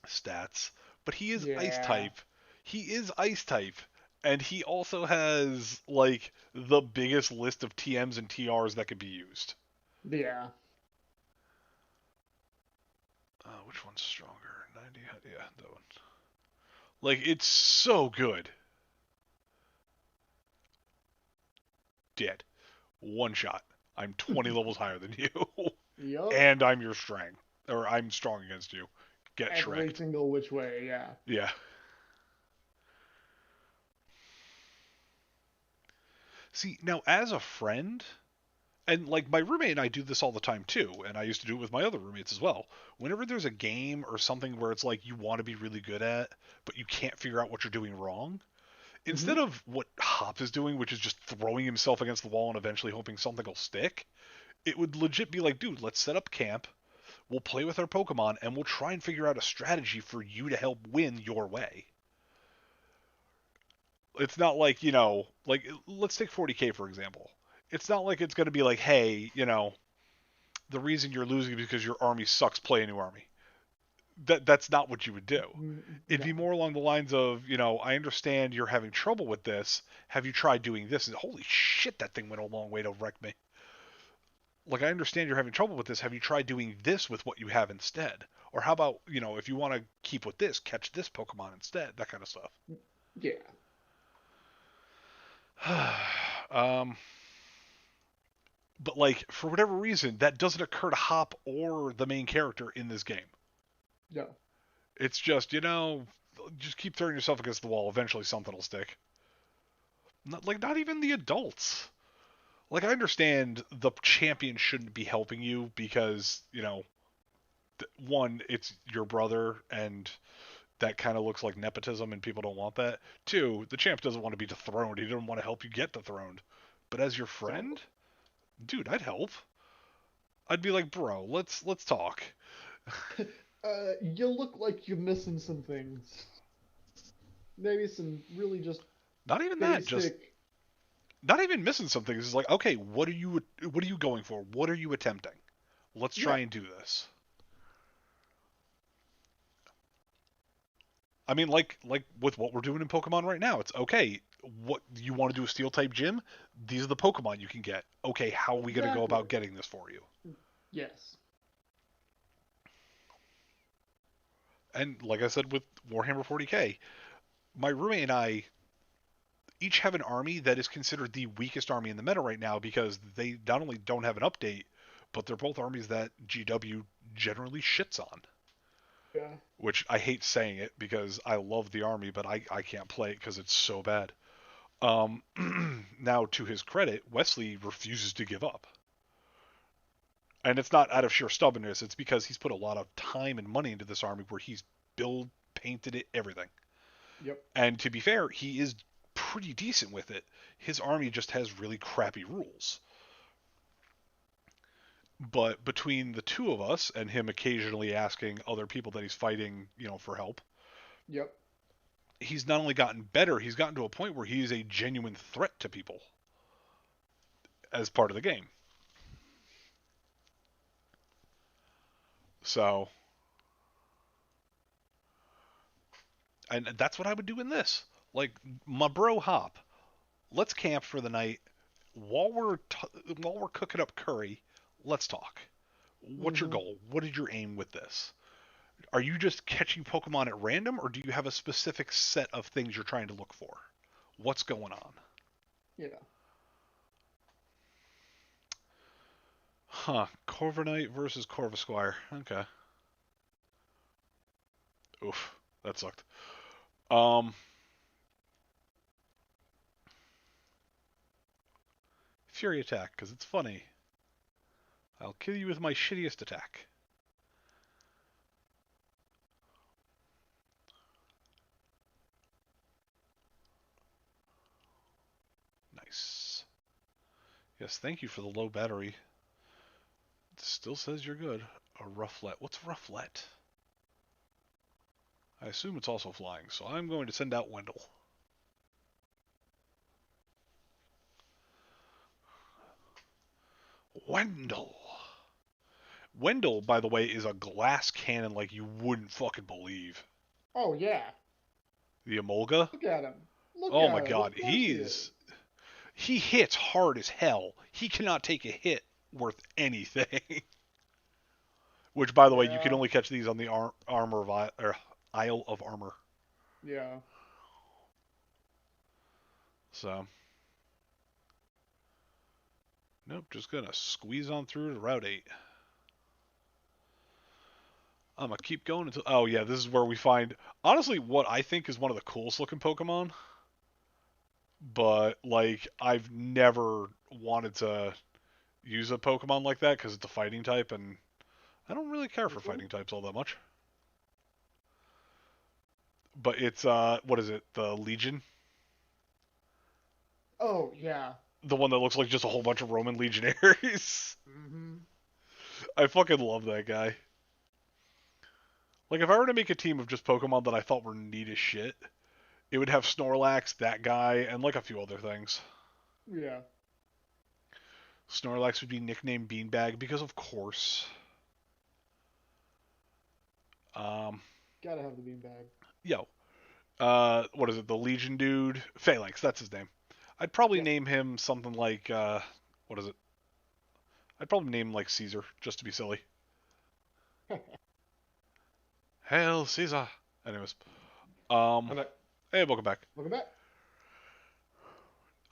S1: stats. But he is Ice type. He is Ice type. And he also has, like, the biggest list of TMs and TRs that could be used.
S2: Yeah.
S1: one's stronger. 90, yeah, that one. Like, it's so good. Dead. One shot. I'm 20 levels higher than you.
S2: Yup.
S1: And I'm your strength. Or I'm strong against you. Get
S2: Every
S1: Shrek'd.
S2: single which way, yeah.
S1: Yeah. See, now as a friend, and like my roommate and I do this all the time too, and I used to do it with my other roommates as well. Whenever there's a game or something where it's like you want to be really good at, but you can't figure out what you're doing wrong, instead of what Hop is doing, which is just throwing himself against the wall and eventually hoping something will stick, it would legit be like, dude, let's set up camp, we'll play with our Pokemon, and we'll try and figure out a strategy for you to help win your way. It's not like, like, let's take 40K for example. It's not like it's going to be like, hey, the reason you're losing is because your army sucks, play a new army. That's not what you would do. It'd be more along the lines of, I understand you're having trouble with this. Have you tried doing this? And holy shit, that thing went a long way to wreck me. Like, I understand you're having trouble with this. Have you tried doing this with what you have instead? Or how about, if you want to keep with this, catch this Pokemon instead, that kind of stuff.
S2: Yeah.
S1: But like, for whatever reason, that doesn't occur to Hop or the main character in this game.
S2: No.
S1: It's just, just keep throwing yourself against the wall. Eventually something will stick. Not even the adults. Like, I understand the champion shouldn't be helping you because, one, it's your brother, and that kind of looks like nepotism, and people don't want that. Two, the champ doesn't want to be dethroned. He doesn't want to help you get dethroned. But as your friend, dude, I'd help. I'd be like, bro, let's talk.
S2: You look like you're missing some things. Maybe some really just
S1: Not even
S2: basic...
S1: that, just not even missing some things. It's like, okay, what are you going for? What are you attempting? Let's try and do this. I mean, like with what we're doing in Pokemon right now, it's okay. What you want to do a Steel type gym? These are the Pokemon you can get. Okay, how are we going to go about getting this for you?
S2: Yes.
S1: And like I said with Warhammer 40K, my roommate and I each have an army that is considered the weakest army in the meta right now because they not only don't have an update, but they're both armies that GW generally shits on.
S2: Yeah.
S1: Which I hate saying it because I love the army, but I can't play it because it's so bad. Now, to his credit, Wesley refuses to give up. And it's not out of sheer stubbornness. It's because he's put a lot of time and money into this army where he's built, painted it, everything.
S2: Yep.
S1: And to be fair, he is pretty decent with it. His army just has really crappy rules. But between the two of us and him occasionally asking other people that he's fighting, for help.
S2: Yep.
S1: He's not only gotten better, he's gotten to a point where he is a genuine threat to people as part of the game. So, and that's what I would do in this. Like, my bro Hop, let's camp for the night. While we're cooking up curry, let's talk. What's your goal? What is your aim with this? Are you just catching Pokemon at random, or do you have a specific set of things you're trying to look for? What's going on?
S2: Yeah.
S1: Huh. Corviknight versus Corvisquire. Okay. Oof. That sucked. Fury attack, because it's funny. I'll kill you with my shittiest attack. Nice. Yes, thank you for the low battery. It still says you're good. A Rufflet. What's Rufflet? I assume it's also flying, so I'm going to send out Wendell. Wendell, by the way, is a glass cannon like you wouldn't fucking believe.
S2: Oh, yeah.
S1: The Emolga?
S2: Look at him.
S1: Oh my god, he hits hard as hell. He cannot take a hit worth anything. Which, by the way, you can
S2: Yeah.
S1: only catch these on the Isle of Armor.
S2: Yeah.
S1: So, nope, just gonna squeeze on through to Route 8. I'm gonna keep going until... Oh, yeah, this is where we find, honestly, what I think is one of the coolest looking Pokemon. But, like, I've never wanted to use a Pokemon like that because it's a fighting type, and I don't really care for
S2: Which one?
S1: fighting types all that much. But it's, what is it? The Legion?
S2: Oh, yeah.
S1: The one that looks like just a whole bunch of Roman legionaries.
S2: Mm-hmm.
S1: I fucking love that guy. Like, if I were to make a team of just Pokemon that I thought were neat as shit, it would have Snorlax, that guy, and like a few other things.
S2: Yeah.
S1: Snorlax would be nicknamed Beanbag because, of course.
S2: Gotta have the beanbag.
S1: Yo, what is it? The Legion dude, Phalanx. That's his name. I'd probably
S2: Yeah.
S1: name him something like, what is it? I'd probably name him like Caesar, just to be silly. Hail Caesar. Anyways,
S3: I'm like,
S1: hey, welcome back.
S2: Welcome back.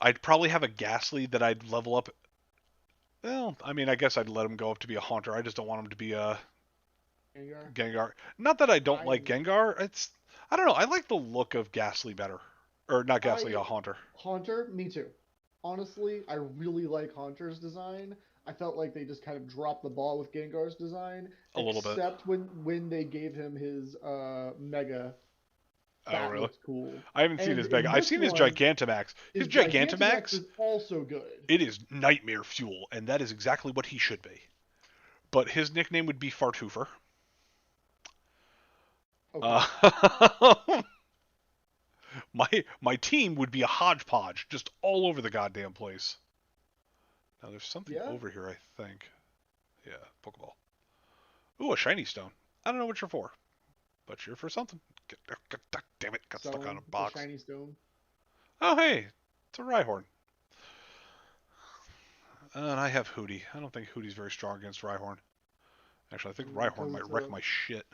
S1: I'd probably have a Ghastly that I'd level up. Well, I mean, I guess I'd let him go up to be a Haunter. I just don't want him to be a
S2: Gengar.
S1: Gengar. Not that I don't like
S2: I-
S1: Gengar. It's, I don't know. I like the look of Ghastly better. Or not Ghastly,
S2: I-
S1: a Haunter.
S2: Haunter, me too. Honestly, I really like Haunter's design. I felt like they just kind of dropped the ball with Gengar's design.
S1: A little bit.
S2: Except when they gave him his Mega.
S1: Oh,
S2: That
S1: really?
S2: looks cool.
S1: I haven't seen
S2: And
S1: his
S2: in
S1: Mega. I've
S2: this
S1: seen his
S2: one,
S1: Gigantamax. His
S2: His
S1: Gigantamax,
S2: is also good.
S1: it is nightmare fuel, and that is exactly what he should be. But his nickname would be Fartoofer.
S2: Okay.
S1: My team would be a hodgepodge, just all over the goddamn place. Now there's something
S2: Yeah?
S1: over here, I think. Yeah, Pokeball. Ooh, a shiny stone. I don't know what you're for, but you're for something. Damn it, got stuck on a
S2: The
S1: box.
S2: shiny stone.
S1: Oh, hey, it's a Rhyhorn. And I have Hootie. I don't think Hootie's very strong against Rhyhorn. Actually, I think Rhyhorn
S2: Because
S1: might
S2: it's
S1: wreck my shit.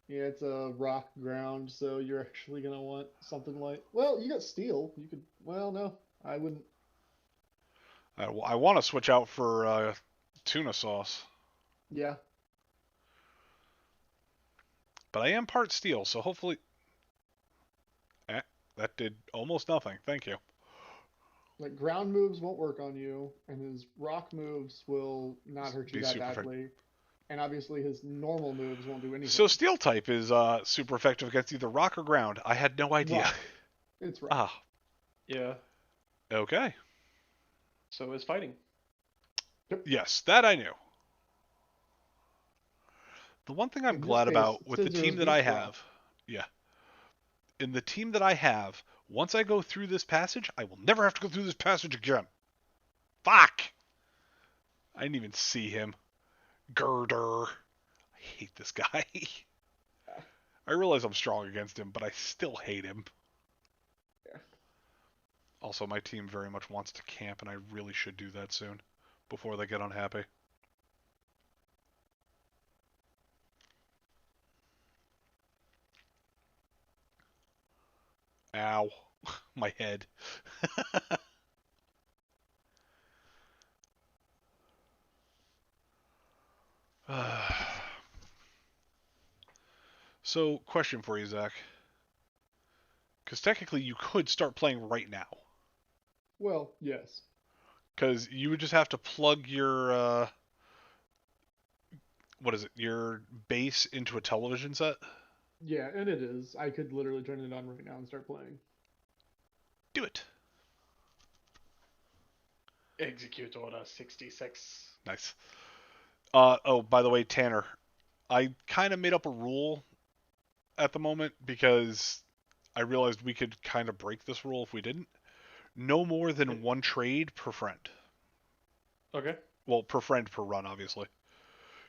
S2: Yeah, it's a rock ground, so you're actually gonna want something like. Well, you got steel. You could. Well, no, I wouldn't.
S1: I want to switch out for tuna sauce,
S2: Yeah,
S1: but I am part steel, so hopefully... that did almost nothing. Thank you.
S2: like ground moves won't work on you, and his rock moves will not hurt you
S1: Be
S2: that
S1: super effective.
S2: badly. And obviously, his normal moves won't do anything.
S1: So steel type is super effective against either rock or ground. I had no idea.
S2: Rock. It's right.
S1: Ah,
S3: yeah.
S1: okay.
S3: So is fighting.
S1: Yes, that I knew. The one thing I'm
S2: In this
S1: glad
S2: case,
S1: about with the
S2: scissors
S1: team that I
S2: beats rock.
S1: have, yeah, in the team that I have, once I go through this passage, I will never have to go through this passage again. Fuck! I didn't even see him. Girder. I hate this guy. I realize I'm strong against him, but I still hate him.
S2: Yeah.
S1: Also, my team very much wants to camp, and I really should do that soon, before they get unhappy. Ow. My head. So, question for you, Zach. Because technically you could start playing right now.
S2: Well, yes.
S1: Because you would just have to plug your, what is it, your base into a television set?
S2: Yeah, and it is. I could literally turn it on right now and start playing.
S1: Do it.
S3: Execute order 66.
S1: Nice. Oh, by the way, Tanner, I kind of made up a rule at the moment because I realized we could kind of break this rule if we didn't. No more than one trade per friend.
S3: Okay.
S1: Well, per friend per run, obviously.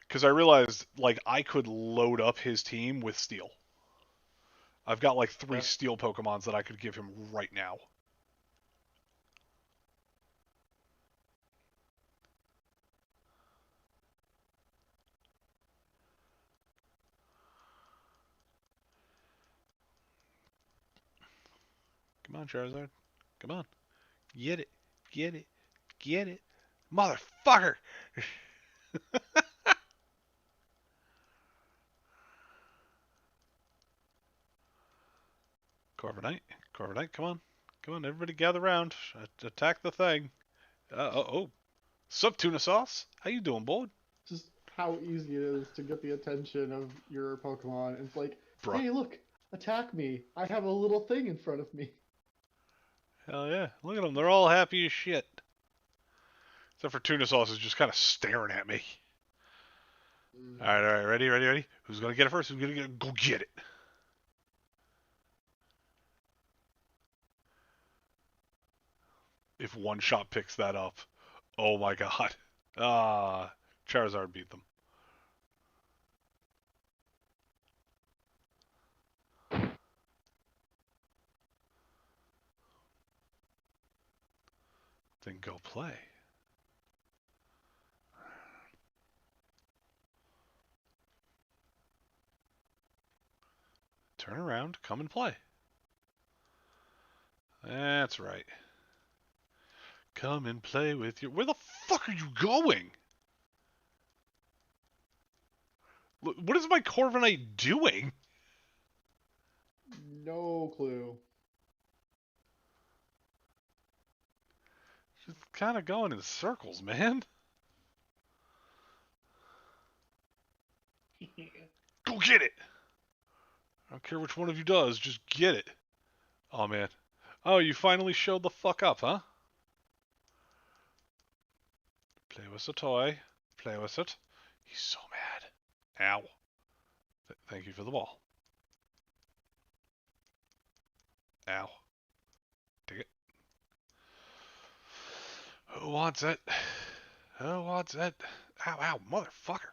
S1: Because I realized, like, I could load up his team with steel. I've got, like, 3
S3: Okay.
S1: steel Pokemons that I could give him right now. Come on, Charizard. Come on. Get it. Get it. Get it. Motherfucker! Corviknight. Corviknight, come on. Come on, everybody gather around. Attack the thing. Oh. Sup, tuna sauce? How you doing, boy?
S2: Just how easy it is to get the attention of your Pokemon. It's like,
S1: Bruh.
S2: hey, look, attack me. I have a little thing in front of me.
S1: Hell yeah. Look at them. They're all happy as shit. Except for tuna sauce is just kind of staring at me. Alright. Ready? Who's gonna get it first? Who's gonna get it? Go get it. If one shot picks that up. Oh my god. Charizard beat them. Then go play. Turn around, come and play. That's right. Come and play with your... Where the fuck are you going? What is my Corviknight doing?
S2: No clue.
S1: Just kind of going in circles, man. Go get it! I don't care which one of you does, just get it. Oh, man. Oh, you finally showed the fuck up, huh? Play with the toy. Play with it. He's so mad. Ow. Thank you for the ball. Ow. Take it. Who wants it? Who wants it? Ow, motherfucker.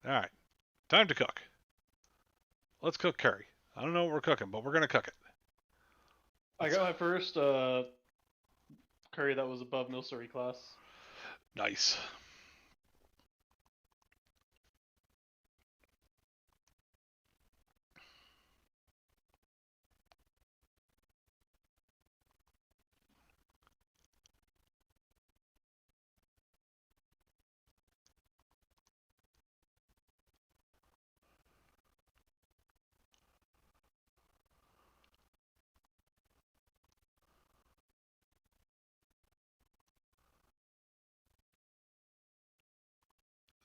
S1: Alright. Time to cook. Let's cook curry. I don't know what we're cooking, but we're going to cook it.
S3: I got my first curry that was above Milcery class.
S1: Nice.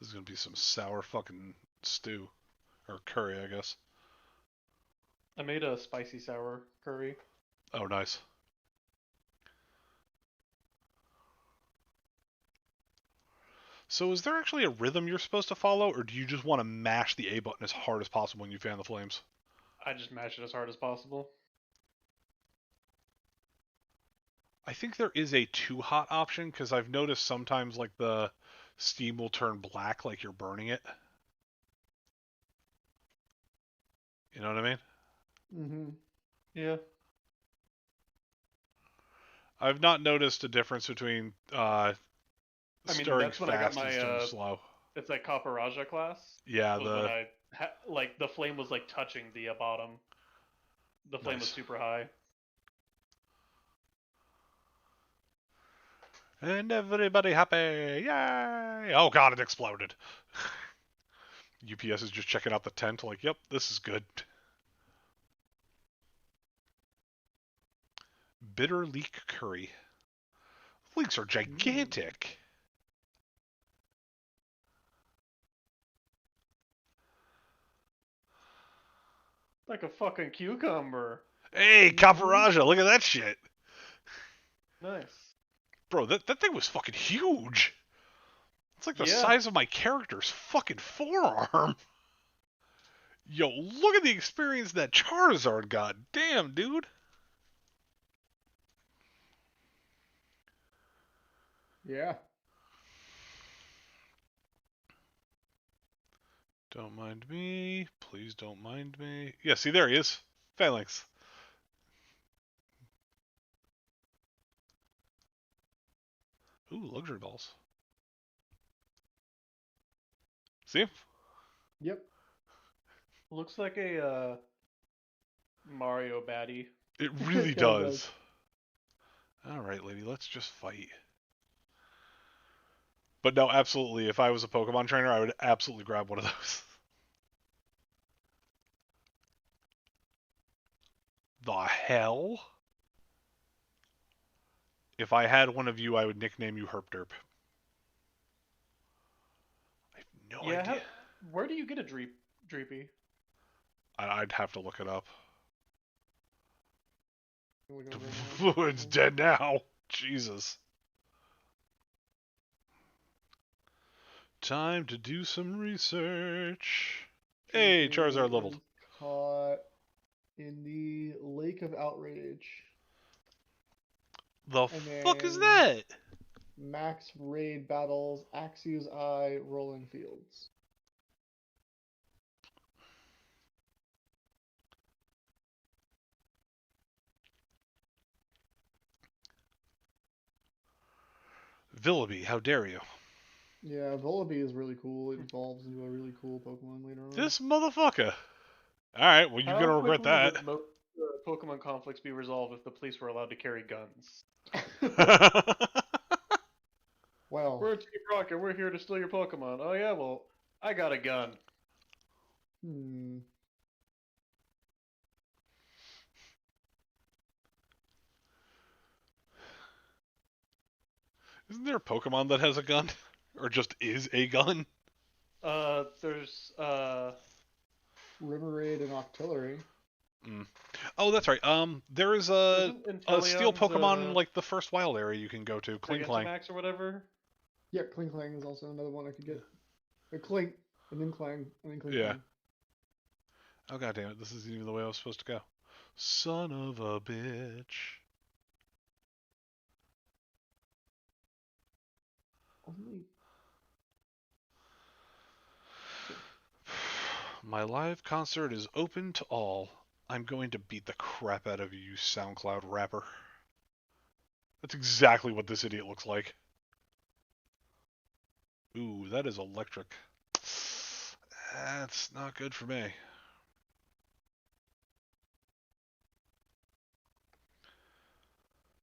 S1: This is going to be some sour fucking stew. Or curry, I guess.
S3: I made a spicy sour curry.
S1: Oh, nice. So is there actually a rhythm you're supposed to follow, or do you just want to mash the A button as hard as possible when you fan the flames?
S3: I just mash it as hard as possible.
S1: I think there is a too hot option, because I've noticed sometimes like the steam will turn black like you're burning it. You know what I mean?
S2: Mm-hmm.
S3: Yeah.
S1: I've not noticed a difference between stirring
S3: that's when I got
S1: fast and
S3: my,
S1: stirring slow.
S3: It's like Copper Raja class.
S1: Yeah,
S3: Was when I like the flame was like touching the bottom. The flame was
S1: Nice.
S3: super high.
S1: And everybody happy! Yay! Oh god, it exploded. UPS is just checking out the tent like, yep, this is good. Bitter leek curry. Leeks are gigantic.
S3: Like a fucking cucumber.
S1: Hey, Caparaja, look at that shit.
S3: Nice.
S1: Bro, that thing was fucking huge. It's like the
S3: Yeah.
S1: size of my character's fucking forearm. Yo, look at the experience that Charizard got. Damn, dude.
S2: Yeah.
S1: Don't mind me. Please don't mind me. Yeah, see, there he is. Phalanx. Ooh, luxury balls. See him?
S2: Yep.
S3: Looks like a Mario baddie.
S1: It really
S2: It kinda
S1: does. Alright, lady, let's just fight. But no, absolutely, if I was a Pokemon trainer, I would absolutely grab one of those. The hell? If I had one of you, I would nickname you Herpderp. I have no
S3: Yeah,
S1: idea.
S3: where do you get a Dreepy?
S1: I'd have to look it up.
S2: Look it up right now.
S1: It's dead now. Jesus. Time to do some research. Hey, Charizard leveled.
S2: Was caught in the Lake of Outrage.
S1: The
S2: And
S1: fuck is
S2: then-
S1: that?
S2: Max Raid Battles, Axew's Eye, Rolling Fields.
S1: Villaby, how dare you?
S2: Yeah, Vullaby is really cool. It evolves into a really cool Pokemon later on.
S1: This motherfucker. Alright, well, you're
S3: How
S1: gonna regret
S3: quickly
S1: that.
S3: would Pokemon conflicts be resolved if the police were allowed to carry guns?
S2: Well,
S3: We're Team Rocket. We're here to steal your Pokemon. Oh yeah, well, I got a gun.
S2: hmm.
S1: Isn't there a Pokemon that has a gun? Or just is a gun?
S3: There's
S2: River Raid and Octillery.
S1: Oh, that's right. There is a steel
S3: Inteleon's,
S1: Pokemon like the first wild area you can go to. Kling Klang.
S3: Gigantamax or whatever.
S2: Yeah, Kling Klang is also another one I could get. A Clink, and then Clang, and then Kling
S1: Yeah.
S2: Klang.
S1: Oh god damn it! This isn't even the way I was supposed to go. Son of a bitch.
S2: Only
S1: My live concert is open to all. I'm going to beat the crap out of you, you SoundCloud rapper. That's exactly what this idiot looks like. Ooh, that is electric. That's not good for me.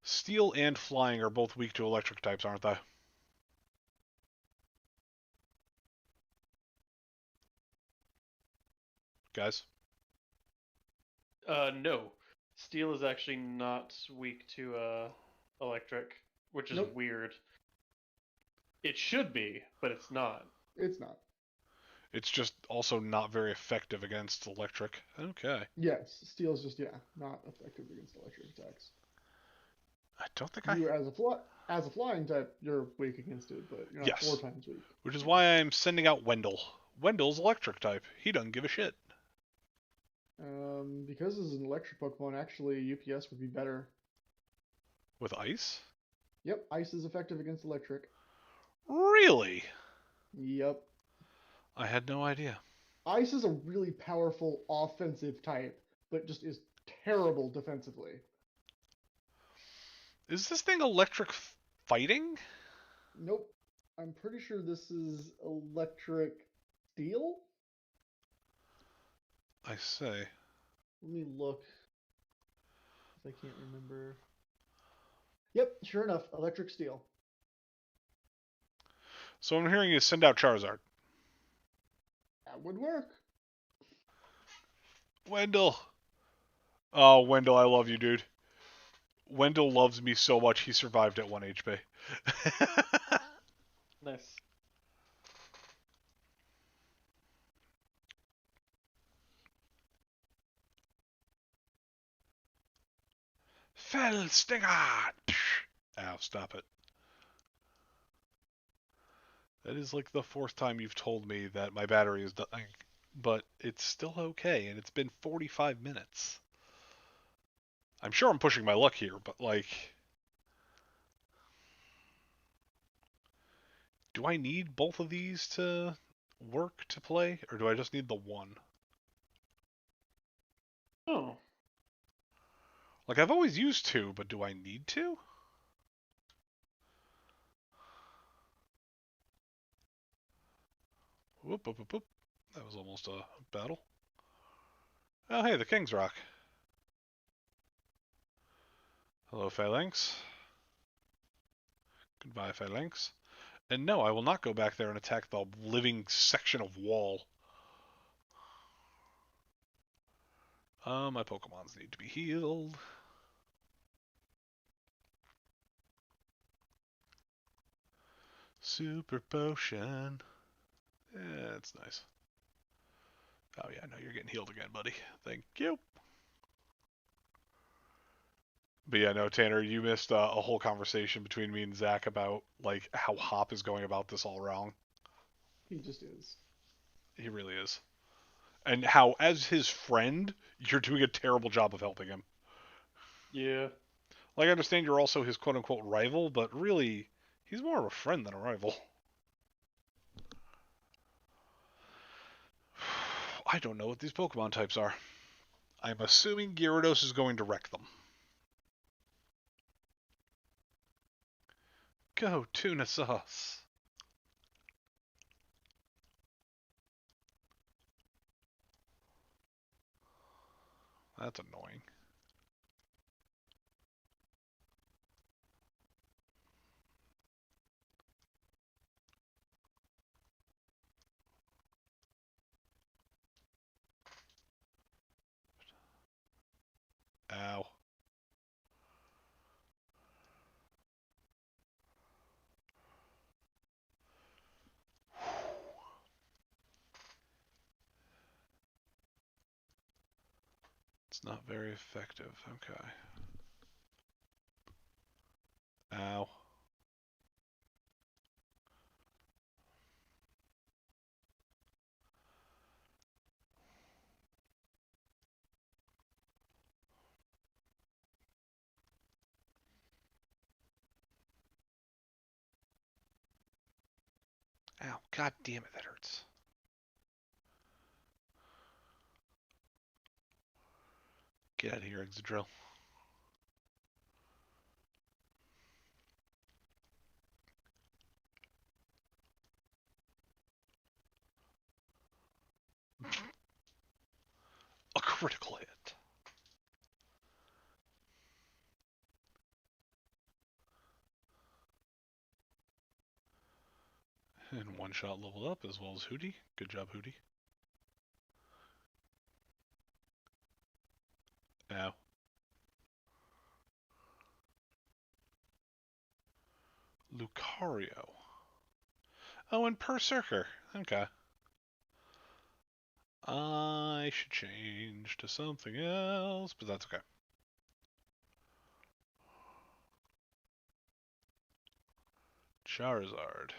S1: Steel and flying are both weak to electric types, aren't they? Guys?
S3: No. Steel is actually not weak to electric, which is
S2: Nope.
S3: weird. It should be, but it's not.
S2: it's not.
S1: It's just also not very effective against electric. Okay.
S2: Yes, Steel is just not effective against electric attacks.
S1: I don't think
S2: You as a flying type, you're weak against it, but you're not
S1: Yes.
S2: 4 times weak.
S1: Which is why I'm sending out Wendell. Wendell's electric type. He doesn't give a shit.
S2: Because it's an electric Pokemon, actually UPS would be better.
S1: With ice?
S2: Yep, Ice is effective against electric.
S1: Really?
S2: Yep.
S1: I had no idea.
S2: Ice is a really powerful offensive type, but just is terrible defensively.
S1: Is this thing electric fighting?
S2: Nope. I'm pretty sure this is electric steel?
S1: I say.
S2: Let me look. If I can't remember. Yep, sure enough, electric steel.
S1: So what I'm hearing is send out Charizard.
S2: That would work.
S1: Wendell. Oh, Wendell, I love you, dude. Wendell loves me so much he survived at 1 HP.
S3: Nice.
S1: Fell Stinger! Ow, stop it. That is like the 4th time you've told me that my battery is dying, but it's still okay, and it's been 45 minutes. I'm sure I'm pushing my luck here, but like... Do I need both of these to work to play, or do I just need the one?
S3: Oh.
S1: Like, I've always used 2, but do I need to? Whoop, whoop, whoop, whoop. That was almost a battle. Oh, hey, the King's Rock. Hello, Phalanx. Goodbye, Phalanx. And no, I will not go back there and attack the living section of wall. My Pokemons need to be healed. Super Potion. Yeah, that's nice. Oh yeah, no, you're getting healed again, buddy. Thank you. But yeah, no, Tanner, you missed a whole conversation between me and Zach about like how Hop is going about this all wrong.
S2: He just is.
S1: He really is. And how, as his friend, you're doing a terrible job of helping him.
S3: Yeah.
S1: Like, I understand you're also his quote-unquote rival, but really, he's more of a friend than a rival. I don't know what these Pokemon types are. I'm assuming Gyarados is going to wreck them. Go, tuna sauce. That's annoying. Ow. It's not very effective. Okay. Ow. Ow. God damn it, that hurts. Get out of here, Excadrill. A critical hit. And one shot leveled up as well as Hootie. Good job, Hootie. Ow. Lucario. Oh, and Berserker. Okay. I should change to something else, but that's okay. Charizard.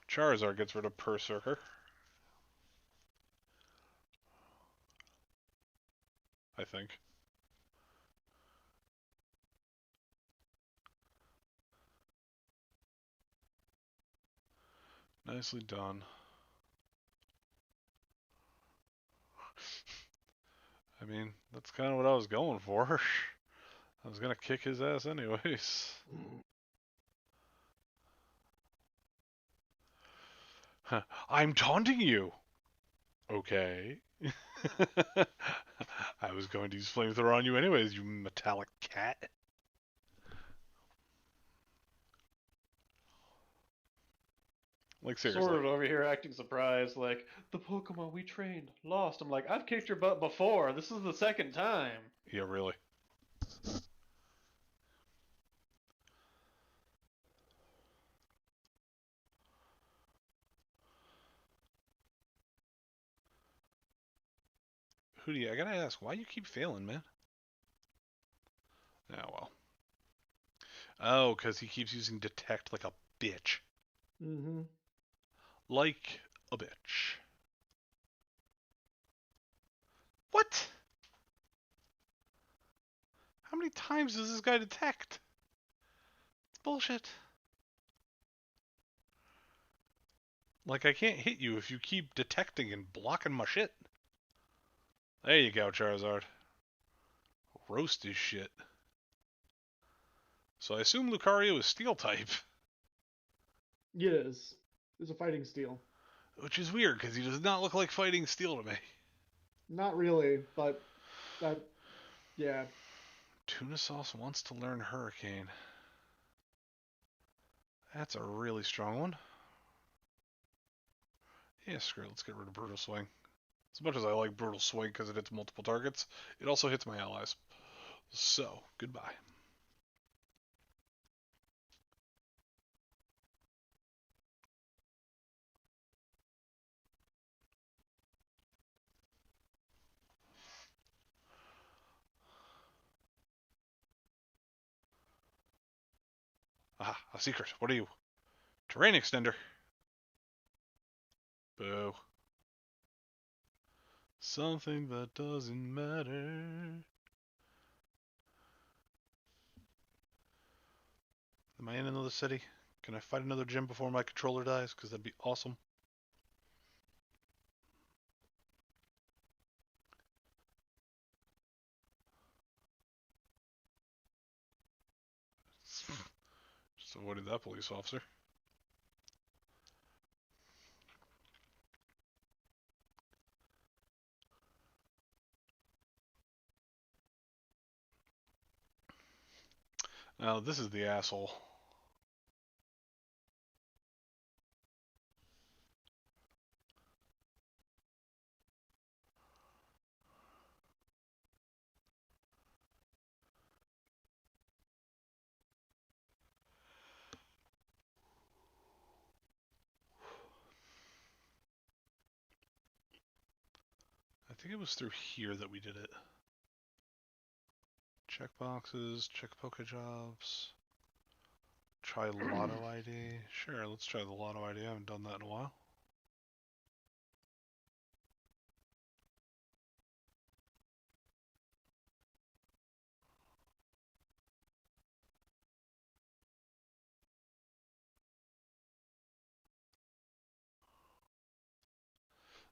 S1: Charizard gets rid of Berserker. I think. Nicely done. I mean, that's kind of what I was going for. I was gonna kick his ass anyways. I'm taunting you! Okay. I was going to use flamethrower on you anyways, you metallic cat. Like, seriously.
S3: Sword over here acting surprised, like, the Pokemon we trained lost. I'm like, I've kicked your butt before. This is the second time.
S1: Yeah, really. Hootie, I gotta ask, why you keep failing, man? Oh, well. Oh, because he keeps using detect like a bitch.
S2: Mm-hmm.
S1: Like a bitch. What? How many times does this guy detect? It's bullshit. Like, I can't hit you if you keep detecting and blocking my shit. There you go, Charizard. Roast his shit. So I assume Lucario is Steel type.
S2: It is. It's a fighting steel.
S1: Which is weird, because he does not look like fighting Steel to me.
S2: Not really, but that, yeah.
S1: Tuna Sauce wants to learn Hurricane. That's a really strong one. Yeah, screw it. Let's get rid of Brutal Swing. As much as I like Brutal Swing because it hits multiple targets, it also hits my allies. So, goodbye. Aha, a secret. What are you? Terrain Extender. Boo. Something that doesn't matter. Am I in another city? Can I fight another gym before my controller dies? Because that'd be awesome. Just avoided that police officer. Now, this is the asshole. I think it was through here that we did it. Check boxes, check Pokejobs. Try Lotto ID. Sure, let's try the Lotto ID. I haven't done that in a while.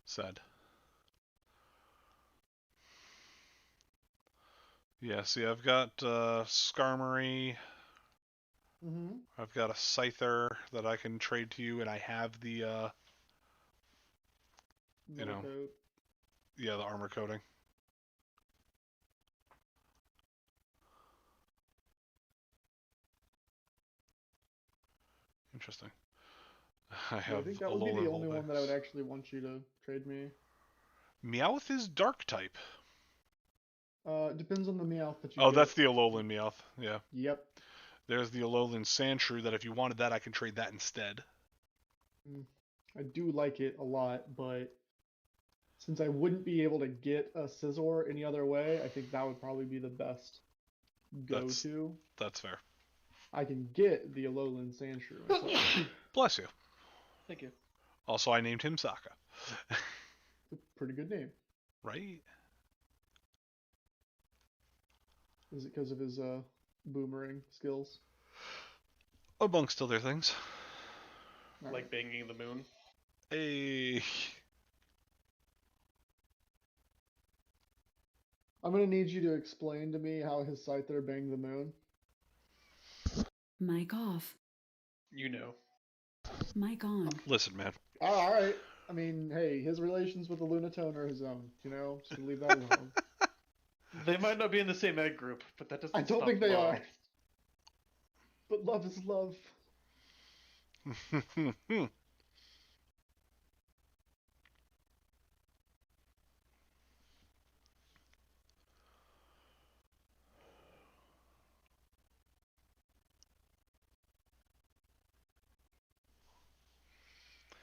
S1: Sad. Yeah, see, I've got Skarmory. I've got a Scyther that I can trade to you, and I have the, you know,
S2: Coat.
S1: yeah, the armor coating. Interesting. I have
S2: think that would be
S1: Alolan
S2: the only one that I would
S1: Vulpix.
S2: actually want you to trade me.
S1: Meowth is Dark type.
S2: Depends on the Meowth that you
S1: Oh,
S2: get.
S1: that's the Alolan Meowth. Yeah.
S2: Yep.
S1: There's the Alolan Sandshrew that if you wanted that, I can trade that instead.
S2: I do like it a lot, but since I wouldn't be able to get a Scizor any other way, I think that would probably be the best go-to.
S1: That's fair.
S2: I can get the Alolan Sandshrew myself.
S1: Bless you.
S3: Thank you.
S1: Also, I named him Sokka.
S2: Pretty good name.
S1: Right?
S2: Is it because of his boomerang skills?
S1: Amongst other things.
S2: All
S3: Like banging the moon.
S1: Hey.
S2: I'm gonna need you to explain to me how his Scyther banged the moon.
S4: Mic off.
S3: You know.
S4: Mic on.
S1: Listen, man.
S2: Oh, all right. I mean, hey, his relations with the Lunatone are his own. You know, just leave that alone.
S3: They might not be in the same egg group, but that doesn't
S2: I don't
S3: stop
S2: think they
S3: love.
S2: are. But love is love.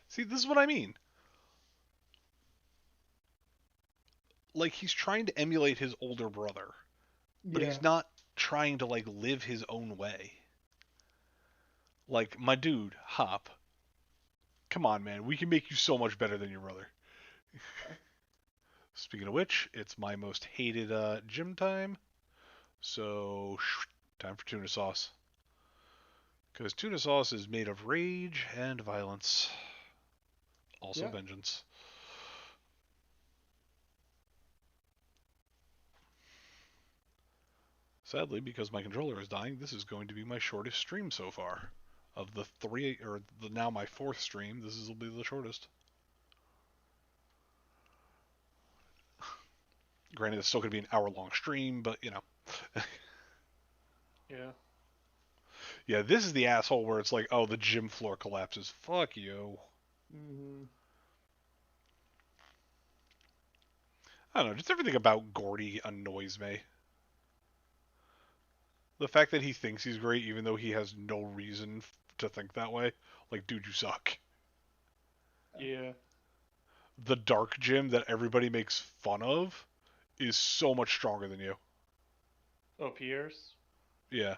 S1: See, this is what I mean. Like, he's trying to emulate his older brother, but
S2: Yeah.
S1: he's not trying to, like, live his own way. Like, my dude, Hop. Come on, man. We can make you so much better than your brother. Speaking of which, it's my most hated gym time. So, time for tuna sauce. Because tuna sauce is made of rage and violence. Also vengeance. Sadly, because my controller is dying, this is going to be my shortest stream so far. Of the three, or now my fourth stream, this will be the shortest. Granted, it's still going to be an hour-long stream, but, you know.
S3: Yeah.
S1: Yeah, this is the asshole where it's like, oh, the gym floor collapses. Fuck you.
S2: Mm-hmm.
S1: I don't know, just everything about Gordy annoys me. The fact that he thinks he's great even though he has no reason to think that way. Like, dude, you suck.
S3: Yeah.
S1: The dark gym that everybody makes fun of is so much stronger than you.
S3: Oh, Pierre's?
S1: Yeah.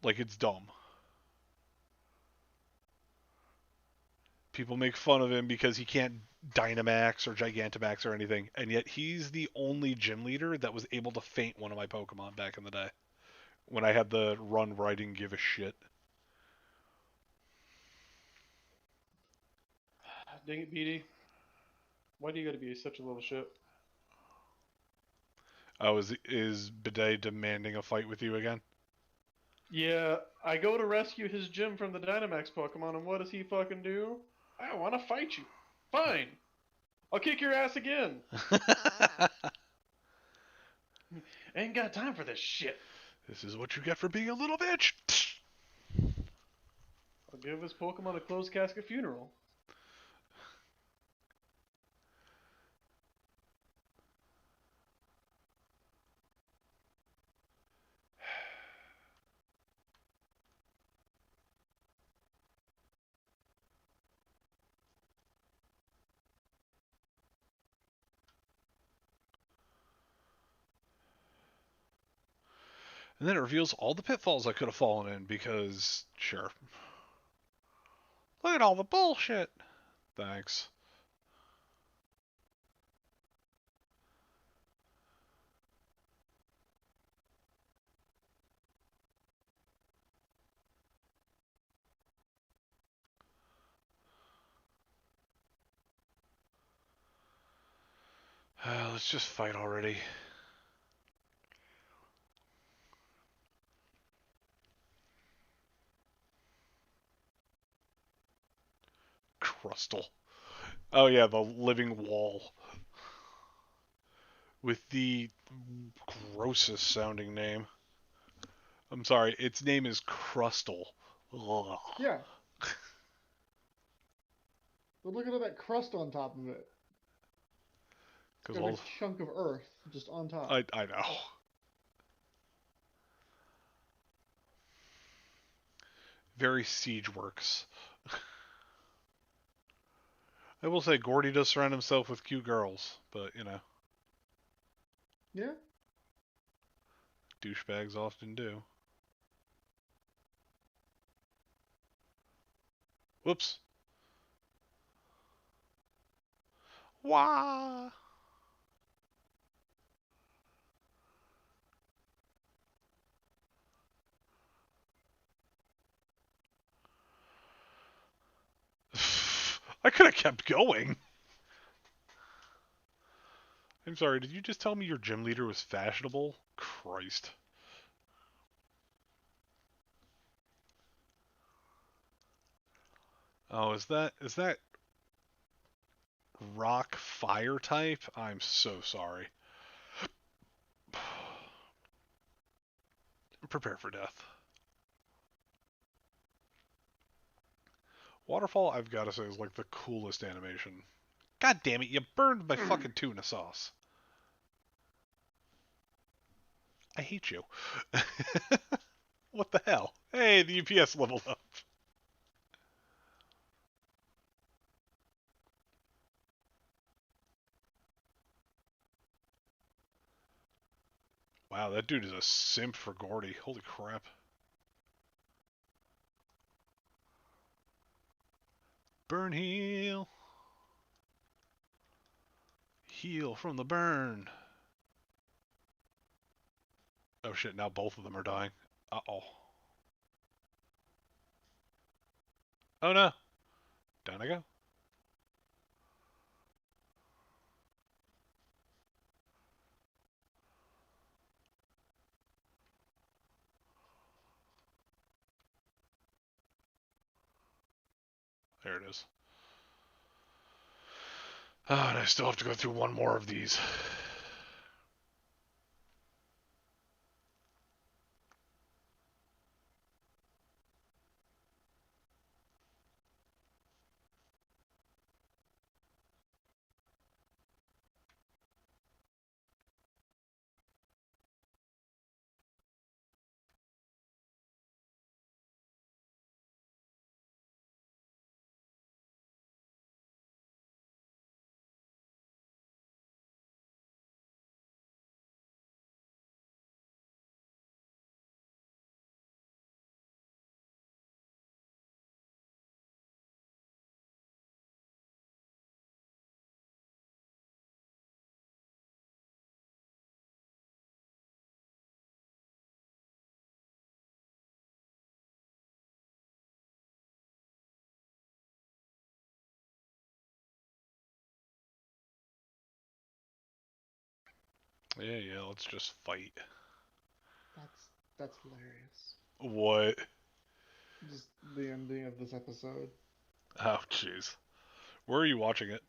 S1: Like, it's dumb. People make fun of him because he can't Dynamax or Gigantamax or anything, and yet he's the only gym leader that was able to faint one of my Pokemon back in the day. When I had the run where I didn't give a shit.
S3: Dang it, BD. Why do you gotta be such a little shit?
S1: Oh, is Bidet demanding a fight with you again?
S3: Yeah, I go to rescue his gym from the Dynamax Pokemon, and what does he fucking do? I want to fight you. Fine. I'll kick your ass again. Ain't got time for this shit.
S1: This is what you get for being a little bitch.
S3: I'll give his Pokemon a closed casket funeral.
S1: And then it reveals all the pitfalls I could have fallen in because, sure. Look at all the bullshit. Thanks. Let's just fight already. Crustle. Oh yeah, the living wall. With the grossest sounding name. I'm sorry, its name is Crustle. Ugh.
S2: Yeah. But look at all that crust on top of it. It's got a big chunk of earth just on top.
S1: I know. Very Siege works. I will say Gordy does surround himself with cute girls, but you know.
S2: Yeah.
S1: Douchebags often do. Whoops. Wah! I could have kept going. I'm sorry, did you just tell me your gym leader was fashionable? Christ. Oh, is that rock fire type? I'm so sorry. Prepare for death. Waterfall, I've got to say, is like the coolest animation. God damn it, you burned my fucking tuna sauce. I hate you. What the hell? Hey, the UPS leveled up. Wow, that dude is a simp for Gordy. Holy crap. Burn heal. Heal from the burn. Oh shit, now both of them are dying. Uh-oh. Oh no. Down I go. There it is. Oh, and I still have to go through one more of these. Yeah, let's just fight.
S2: That's hilarious.
S1: What?
S2: Just the ending of this episode.
S1: Oh, jeez. Where are you watching it?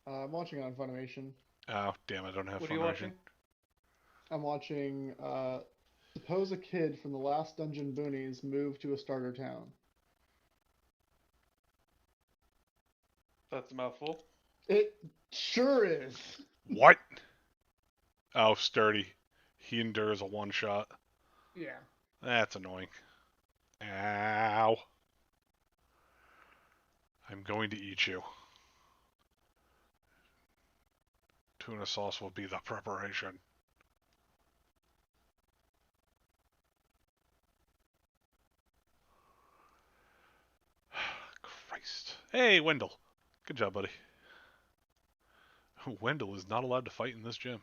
S2: I'm watching it on Funimation.
S1: Oh, damn, I don't have
S3: What are you
S1: Funimation.
S3: watching?
S2: I'm watching, suppose a kid from the last Dungeon Boonies moved to a starter town.
S3: That's a mouthful.
S2: It sure is.
S1: What? Oh, sturdy. He endures a one-shot.
S2: Yeah.
S1: That's annoying. Ow. I'm going to eat you. Tuna sauce will be the preparation. Christ. Hey, Wendell. Good job, buddy. Wendell is not allowed to fight in this gym.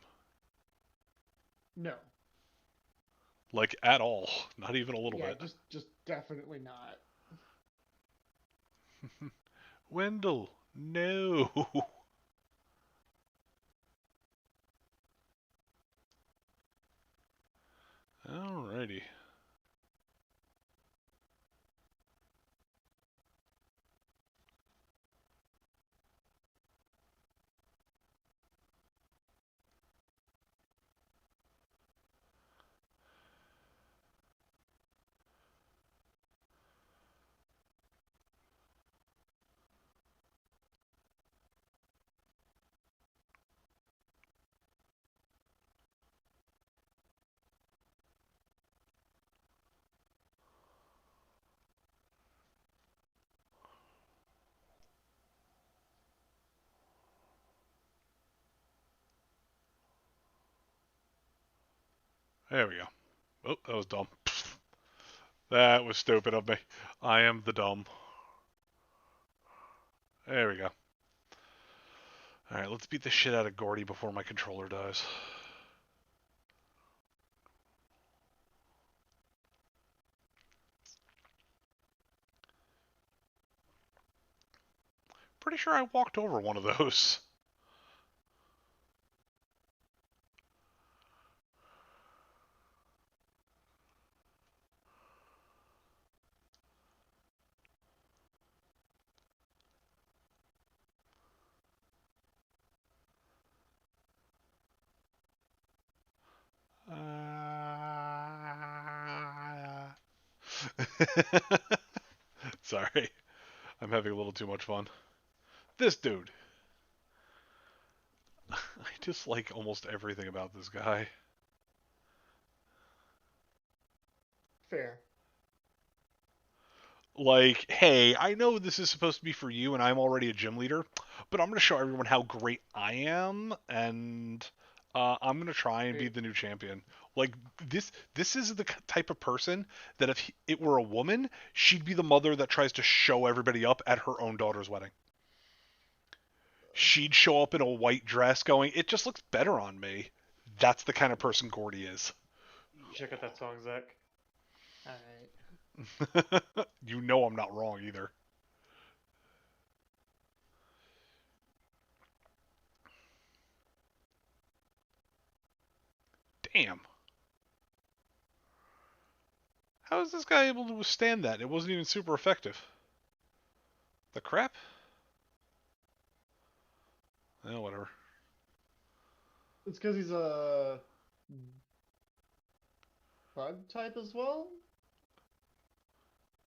S2: No.
S1: Like, at all. Not even a little
S2: Yeah,
S1: bit.
S2: just definitely not.
S1: Wendell, no. Alrighty. There we go. Oh, that was dumb. That was stupid of me. I am the dumb. There we go. Alright, let's beat the shit out of Gordy before my controller dies. Pretty sure I walked over one of those. Sorry. I'm having a little too much fun. This dude. I dislike almost everything about this guy.
S2: Fair.
S1: Like, hey, I know this is supposed to be for you and I'm already a gym leader, but I'm going to show everyone how great I am, and I'm going to try and be the new champion. Like, this is the type of person that if it were a woman, she'd be the mother that tries to show everybody up at her own daughter's wedding. She'd show up in a white dress going, it just looks better on me. That's the kind of person Gordy is.
S3: Check out that song, Zach.
S2: Alright.
S1: You know I'm not wrong either. Damn. How is this guy able to withstand that? It wasn't even super effective. The crap? Oh, whatever.
S2: It's because he's a bug type as well?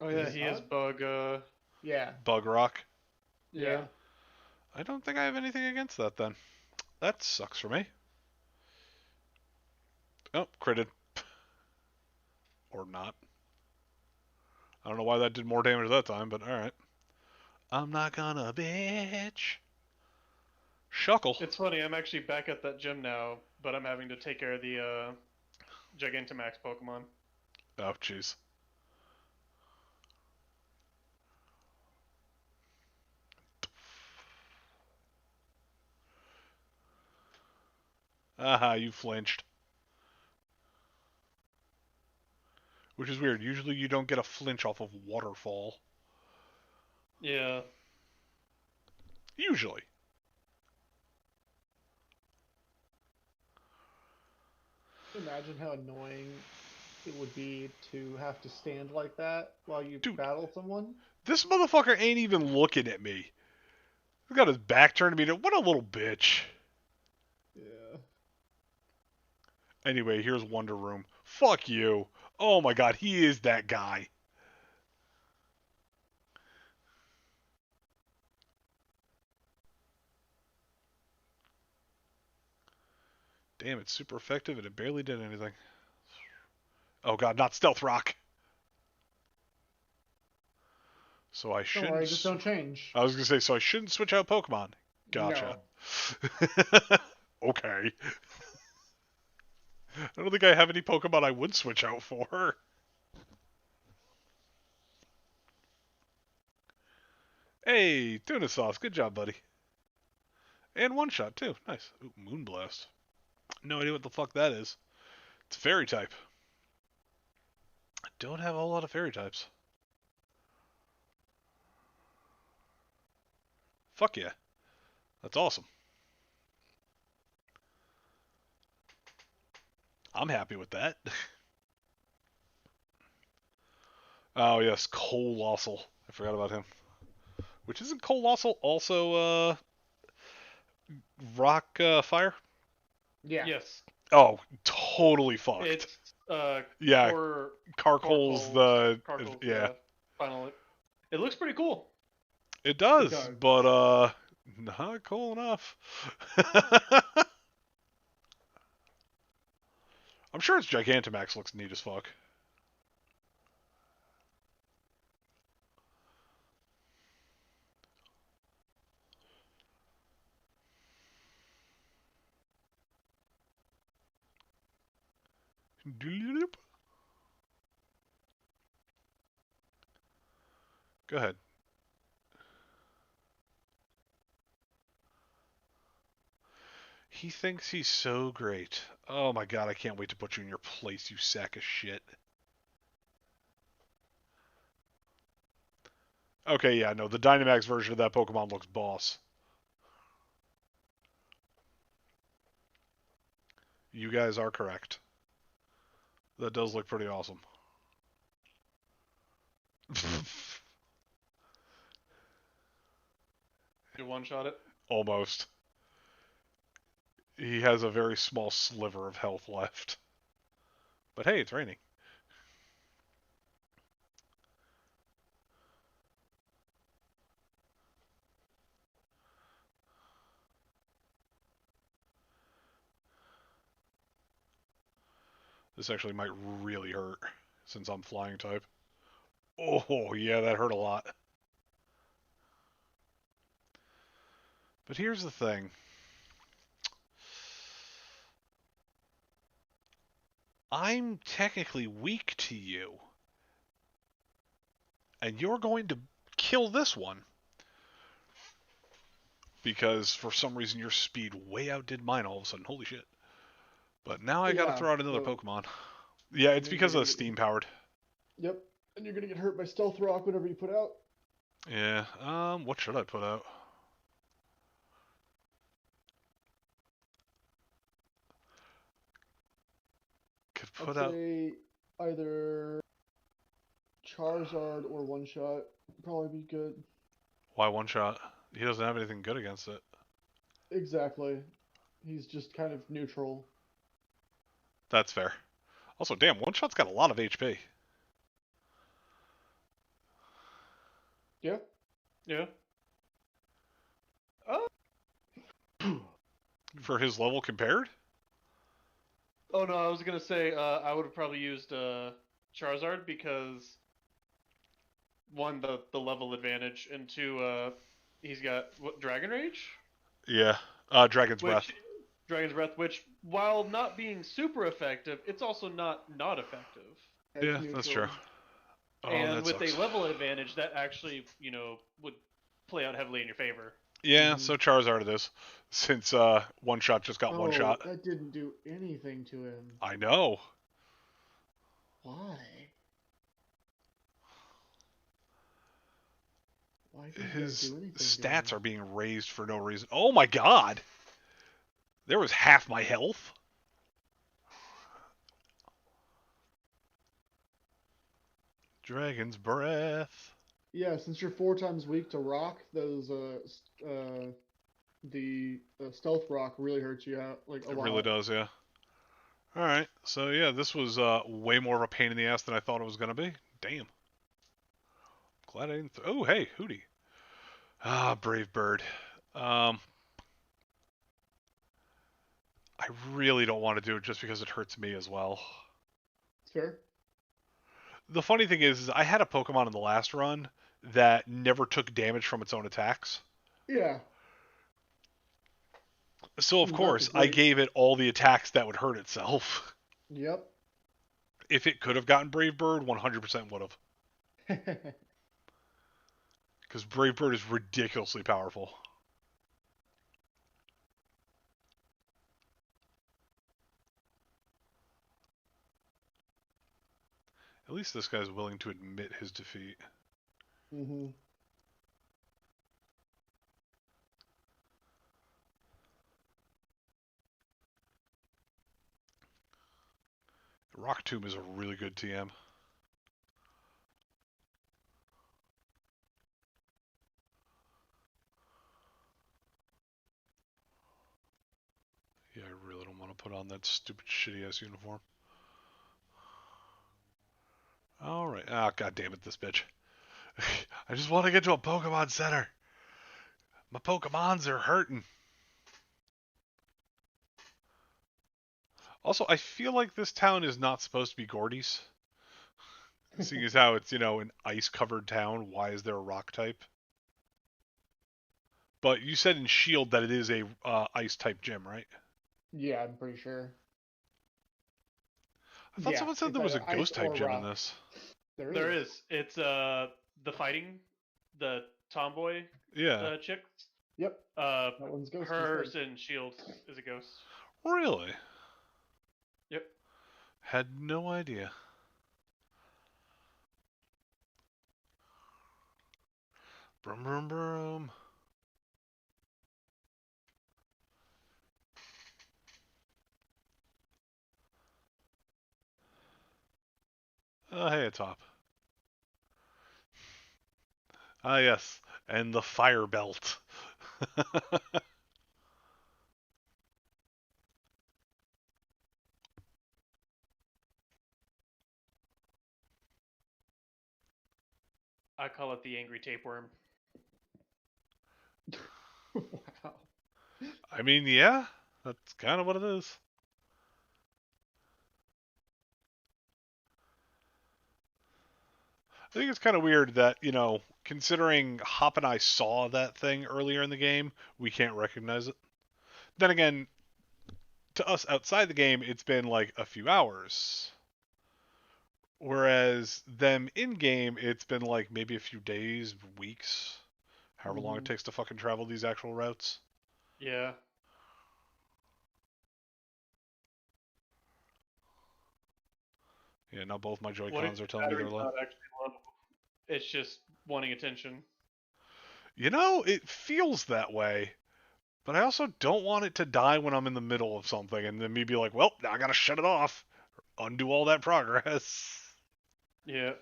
S3: Oh yeah,
S2: Is
S3: he is
S2: bug?
S3: bug.
S2: Yeah.
S1: Bug rock.
S3: Yeah.
S1: I don't think I have anything against that then. That sucks for me. Oh, critted. Or not. I don't know why that did more damage that time, but alright. I'm not gonna bitch. Shuckle.
S3: It's funny, I'm actually back at that gym now, but I'm having to take care of the Gigantamax Pokemon.
S1: Oh, jeez. Aha, you flinched. Which is weird. Usually you don't get a flinch off of Waterfall.
S3: Yeah.
S1: Usually.
S2: Imagine how annoying it would be to have to stand like that while you
S1: Dude.
S2: battle someone.
S1: This motherfucker ain't even looking at me. He's got his back turned to me. What a little bitch.
S2: Yeah.
S1: Anyway, here's Wonder Room. Fuck you. Oh my god, he is that guy. Damn, it's super effective and it barely did anything. Oh god, not Stealth Rock. So I shouldn't.
S2: Don't worry, just don't change.
S1: I was gonna say, so I shouldn't switch out Pokemon. Gotcha. Okay. I don't think I have any Pokemon I would switch out for. Hey, tuna sauce. Good job, buddy. And one shot, too. Nice. Ooh, Moonblast. No idea what the fuck that is. It's a fairy type. I don't have a whole lot of fairy types. Fuck yeah. That's awesome. I'm happy with that. Oh, yes. Colossal. I forgot about him. Which isn't Colossal also, Rock, Fire?
S2: Yeah.
S3: Yes.
S1: Oh, totally fucked.
S3: It's
S1: yeah,
S3: Carcoal's
S1: the
S3: Carcoal's,
S1: yeah.
S3: Final. It looks pretty cool.
S1: It does,
S2: does.
S1: but not cool enough. I'm sure its Gigantamax looks neat as fuck. Go ahead. He thinks he's so great. Oh my god, I can't wait to put you in your place, you sack of shit. Okay, yeah, no, the Dynamax version of that Pokemon looks boss. You guys are correct. That does look pretty awesome.
S3: You one-shot it.
S1: Almost. He has a very small sliver of health left. But hey, it's raining. This actually might really hurt, since I'm flying type. Oh, yeah, that hurt a lot. But here's the thing. I'm technically weak to you. And you're going to kill this one. Because for some reason your speed way outdid mine all of a sudden. Holy shit. But now I gotta throw out another Pokemon. Yeah, it's because of steam powered.
S2: Yep. And you're gonna get hurt by Stealth Rock whenever you put out.
S1: Yeah, what should I put out? Could put out...
S2: say either Charizard or One Shot would probably be good.
S1: Why one shot? He doesn't have anything good against it.
S2: Exactly. He's just kind of neutral.
S1: That's fair. Also, damn, one shot's got a lot of HP.
S2: Yeah.
S3: Yeah.
S1: For his level compared?
S3: Oh no, I was gonna say I would have probably used Charizard because one, the level advantage, and two, he's got what, Dragon Rage?
S1: Yeah. Dragon's Breath.
S3: Dragon's Breath, which while not being super effective, it's also not effective.
S1: Yeah, that's true. Oh,
S3: and
S1: that
S3: with
S1: sucks.
S3: a level advantage, that actually, would play out heavily in your favor.
S1: Yeah, so Charizard it is. Since one shot just got one shot.
S2: That didn't do anything to him.
S1: I know.
S2: Why? Why didn't
S1: His
S2: that do anything
S1: stats
S2: to
S1: are
S2: him?
S1: being raised for no reason. Oh my god! There was half my health. Dragon's Breath.
S2: Yeah, since you're 4 times weak to rock, those the stealth rock really hurts you out like a
S1: It
S2: lot.
S1: really does, yeah. Alright, so yeah, this was way more of a pain in the ass than I thought it was going to be. Damn. Glad I didn't... oh, hey, Hootie. Ah, Brave Bird. I really don't want to do it just because it hurts me as well.
S2: It's fair.
S1: The funny thing is I had a Pokemon in the last run that never took damage from its own attacks.
S2: Yeah.
S1: So, of
S2: That's
S1: course, I
S2: great.
S1: gave it all the attacks that would hurt itself.
S2: Yep.
S1: If it could have gotten Brave Bird, 100% would have. Because Brave Bird is ridiculously powerful. At least this guy's willing to admit his defeat.
S2: Mhm.
S1: Rock Tomb is a really good TM. Yeah, I really don't want to put on that stupid shitty ass uniform. Alright. Ah, god damn it, this bitch. I just want to get to a Pokemon Center. My Pokemons are hurting. Also, I feel like this town is not supposed to be Gordy's. Seeing as how it's, an ice-covered town, why is there a rock type? But you said in Shield that it is a ice-type gym, right?
S2: Yeah, I'm pretty sure.
S1: I thought
S2: Yeah,
S1: someone said
S2: it's
S1: there was a
S2: either ice
S1: ghost-type
S2: or
S1: gym in
S2: rock.
S1: this.
S3: There is. It's the fighting, the tomboy
S1: Yeah.
S3: chick.
S2: Yep. That one's ghost.
S3: Hers in Shield is a ghost.
S1: Really?
S3: Yep.
S1: Had no idea. Brum brum brum. Oh, hey, a top. Ah, yes. And the fire belt.
S3: I call it the angry tapeworm.
S2: Wow.
S1: I mean, yeah. That's kind of what it is. I think it's kind of weird that, considering Hop and I saw that thing earlier in the game, we can't recognize it. Then again, to us outside the game, it's been like a few hours. Whereas them in game, it's been like maybe a few days, weeks, however long it takes to fucking travel these actual routes.
S3: Yeah.
S1: Yeah, now both my
S3: What if
S1: Joy-Cons are telling me they're
S3: battery's
S1: low.
S3: not actually low? It's just wanting attention.
S1: It feels that way. But I also don't want it to die when I'm in the middle of something and then me be like, well, now I gotta shut it off. Undo all that progress.
S3: Yeah.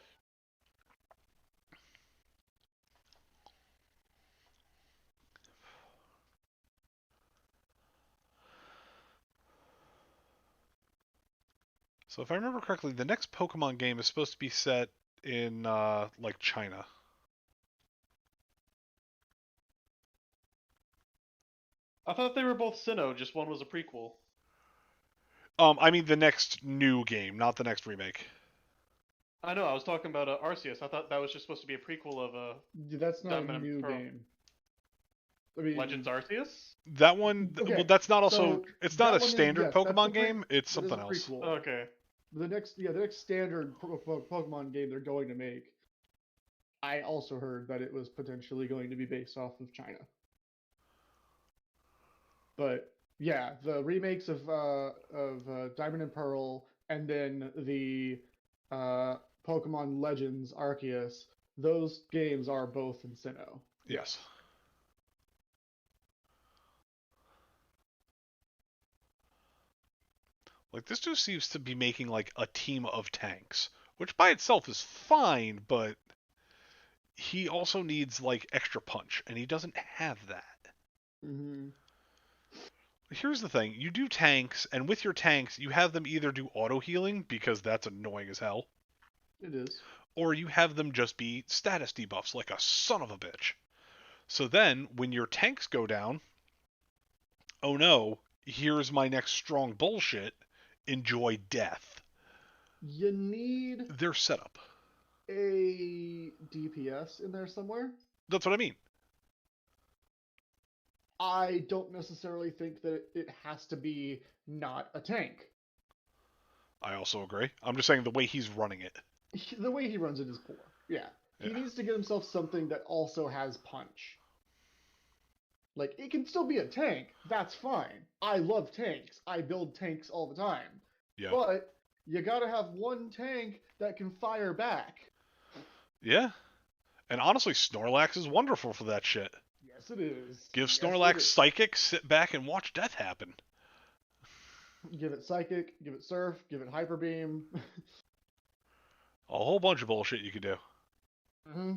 S1: So if I remember correctly, the next Pokemon game is supposed to be set in, like, China.
S3: I thought they were both Sinnoh, just one was a prequel.
S1: I mean the next new game, not the next remake.
S3: I know, I was talking about Arceus. I thought that was just supposed to be a prequel of
S2: That's not
S3: Diamond
S2: a
S3: and
S2: new
S3: Pearl.
S2: game. I mean,
S3: Legends Arceus?
S1: That one,
S2: Okay,
S1: well, that's not also,
S2: so
S1: it's not
S2: that
S1: a
S2: one is-
S1: standard
S2: yes, that's
S1: Pokemon
S2: a pre-
S1: game, it's
S2: that is
S1: something
S2: a
S1: else.
S2: prequel.
S3: Okay.
S2: The next standard Pokemon game they're going to make. I also heard that it was potentially going to be based off of China. But yeah, the remakes of Diamond and Pearl, and then the Pokemon Legends Arceus, those games are both in Sinnoh.
S1: Yes. Like, this dude seems to be making, like, a team of tanks which by itself is fine, but he also needs like extra punch, and he doesn't have that.
S2: Mm-hmm.
S1: Here's the thing: you do tanks, and with your tanks, you have them either do auto healing because that's annoying as hell,
S2: It is.
S1: or you have them just be status debuffs like a son of a bitch. So then, when your tanks go down, oh no, here's my next strong bullshit. Enjoy death.
S2: You need
S1: Their setup.
S2: a DPS in there somewhere.
S1: That's what I mean.
S2: I don't necessarily think that it has to be not a tank.
S1: I also agree. I'm just saying the way he's running it.
S2: The way he runs it is poor. Yeah. He
S1: Yeah.
S2: needs to get himself something that also has punch. Like, it can still be a tank. That's fine. I love tanks. I build tanks all the time.
S1: Yeah.
S2: But you gotta have one tank that can fire back.
S1: Yeah. And honestly, Snorlax is wonderful for that shit.
S2: Yes, it is.
S1: Give
S2: Yes,
S1: Snorlax
S2: it is.
S1: Psychic, sit back and watch death happen.
S2: Give it Psychic, give it Surf, give it Hyper Beam.
S1: A whole bunch of bullshit you could do.
S2: Mm-hmm.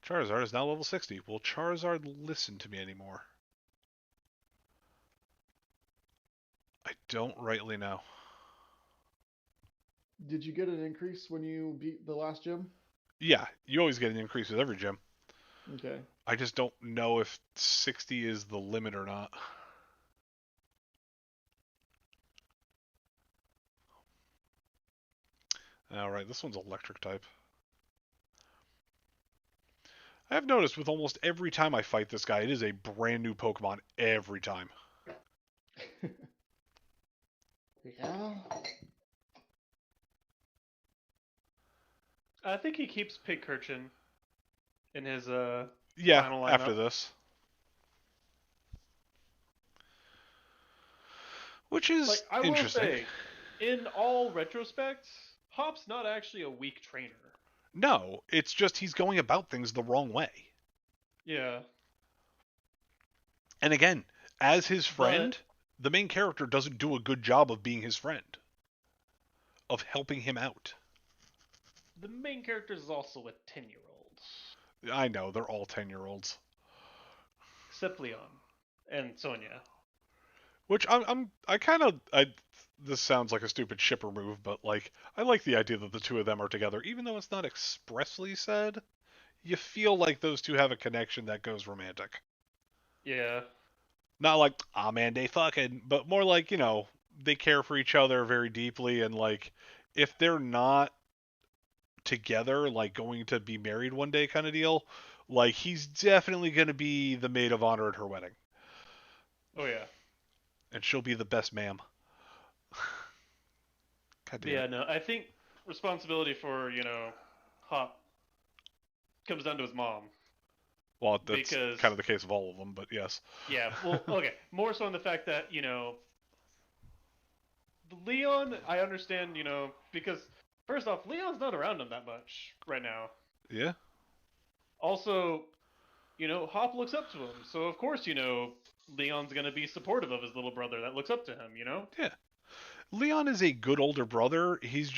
S1: Charizard is now level 60. Will Charizard listen to me anymore? I don't rightly know.
S2: Did you get an increase when you beat the last gym?
S1: Yeah, you always get an increase with every gym.
S2: Okay.
S1: I just don't know if 60 is the limit or not. Alright, this one's electric type. I've noticed with almost every time I fight this guy, it is a brand new Pokemon every time.
S2: Yeah.
S3: I think he keeps Pigcurchin in his
S1: Yeah,
S3: final lineup.
S1: after this. Which is
S3: Like, I will
S1: interesting.
S3: say, in all retrospect, Hop's not actually a weak trainer.
S1: No, it's just he's going about things the wrong way.
S3: Yeah.
S1: And again, as his friend, the main character doesn't do a good job of being his friend. Of helping him out.
S3: The main character is also a 10-year-old.
S1: I know, they're all 10-year-olds.
S3: Except Leon. And Sonia.
S1: Which this sounds like a stupid shipper move, but like, I like the idea that the two of them are together, even though it's not expressly said. You feel like those two have a connection that goes romantic.
S3: Yeah.
S1: Not like, ah man, they fucking, but more like, you know, they care for each other very deeply, and like, if they're not together, like going to be married one day kind of deal, like he's definitely going to be the maid of honor at her wedding.
S3: Oh, yeah.
S1: And she'll be the best ma'am. God damn
S3: Yeah,
S1: it.
S3: no, I think responsibility for, Hop comes down to his mom.
S1: Well, that's
S3: because-
S1: kind of the case of all of them, but yes.
S3: Yeah, well, okay. More so on the fact that, Leon, I understand, because, first off, Leon's not around him that much right now.
S1: Yeah.
S3: Also, Hop looks up to him. So, of course, Leon's going to be supportive of his little brother that looks up to him,
S1: Yeah. Leon is a good older brother. He's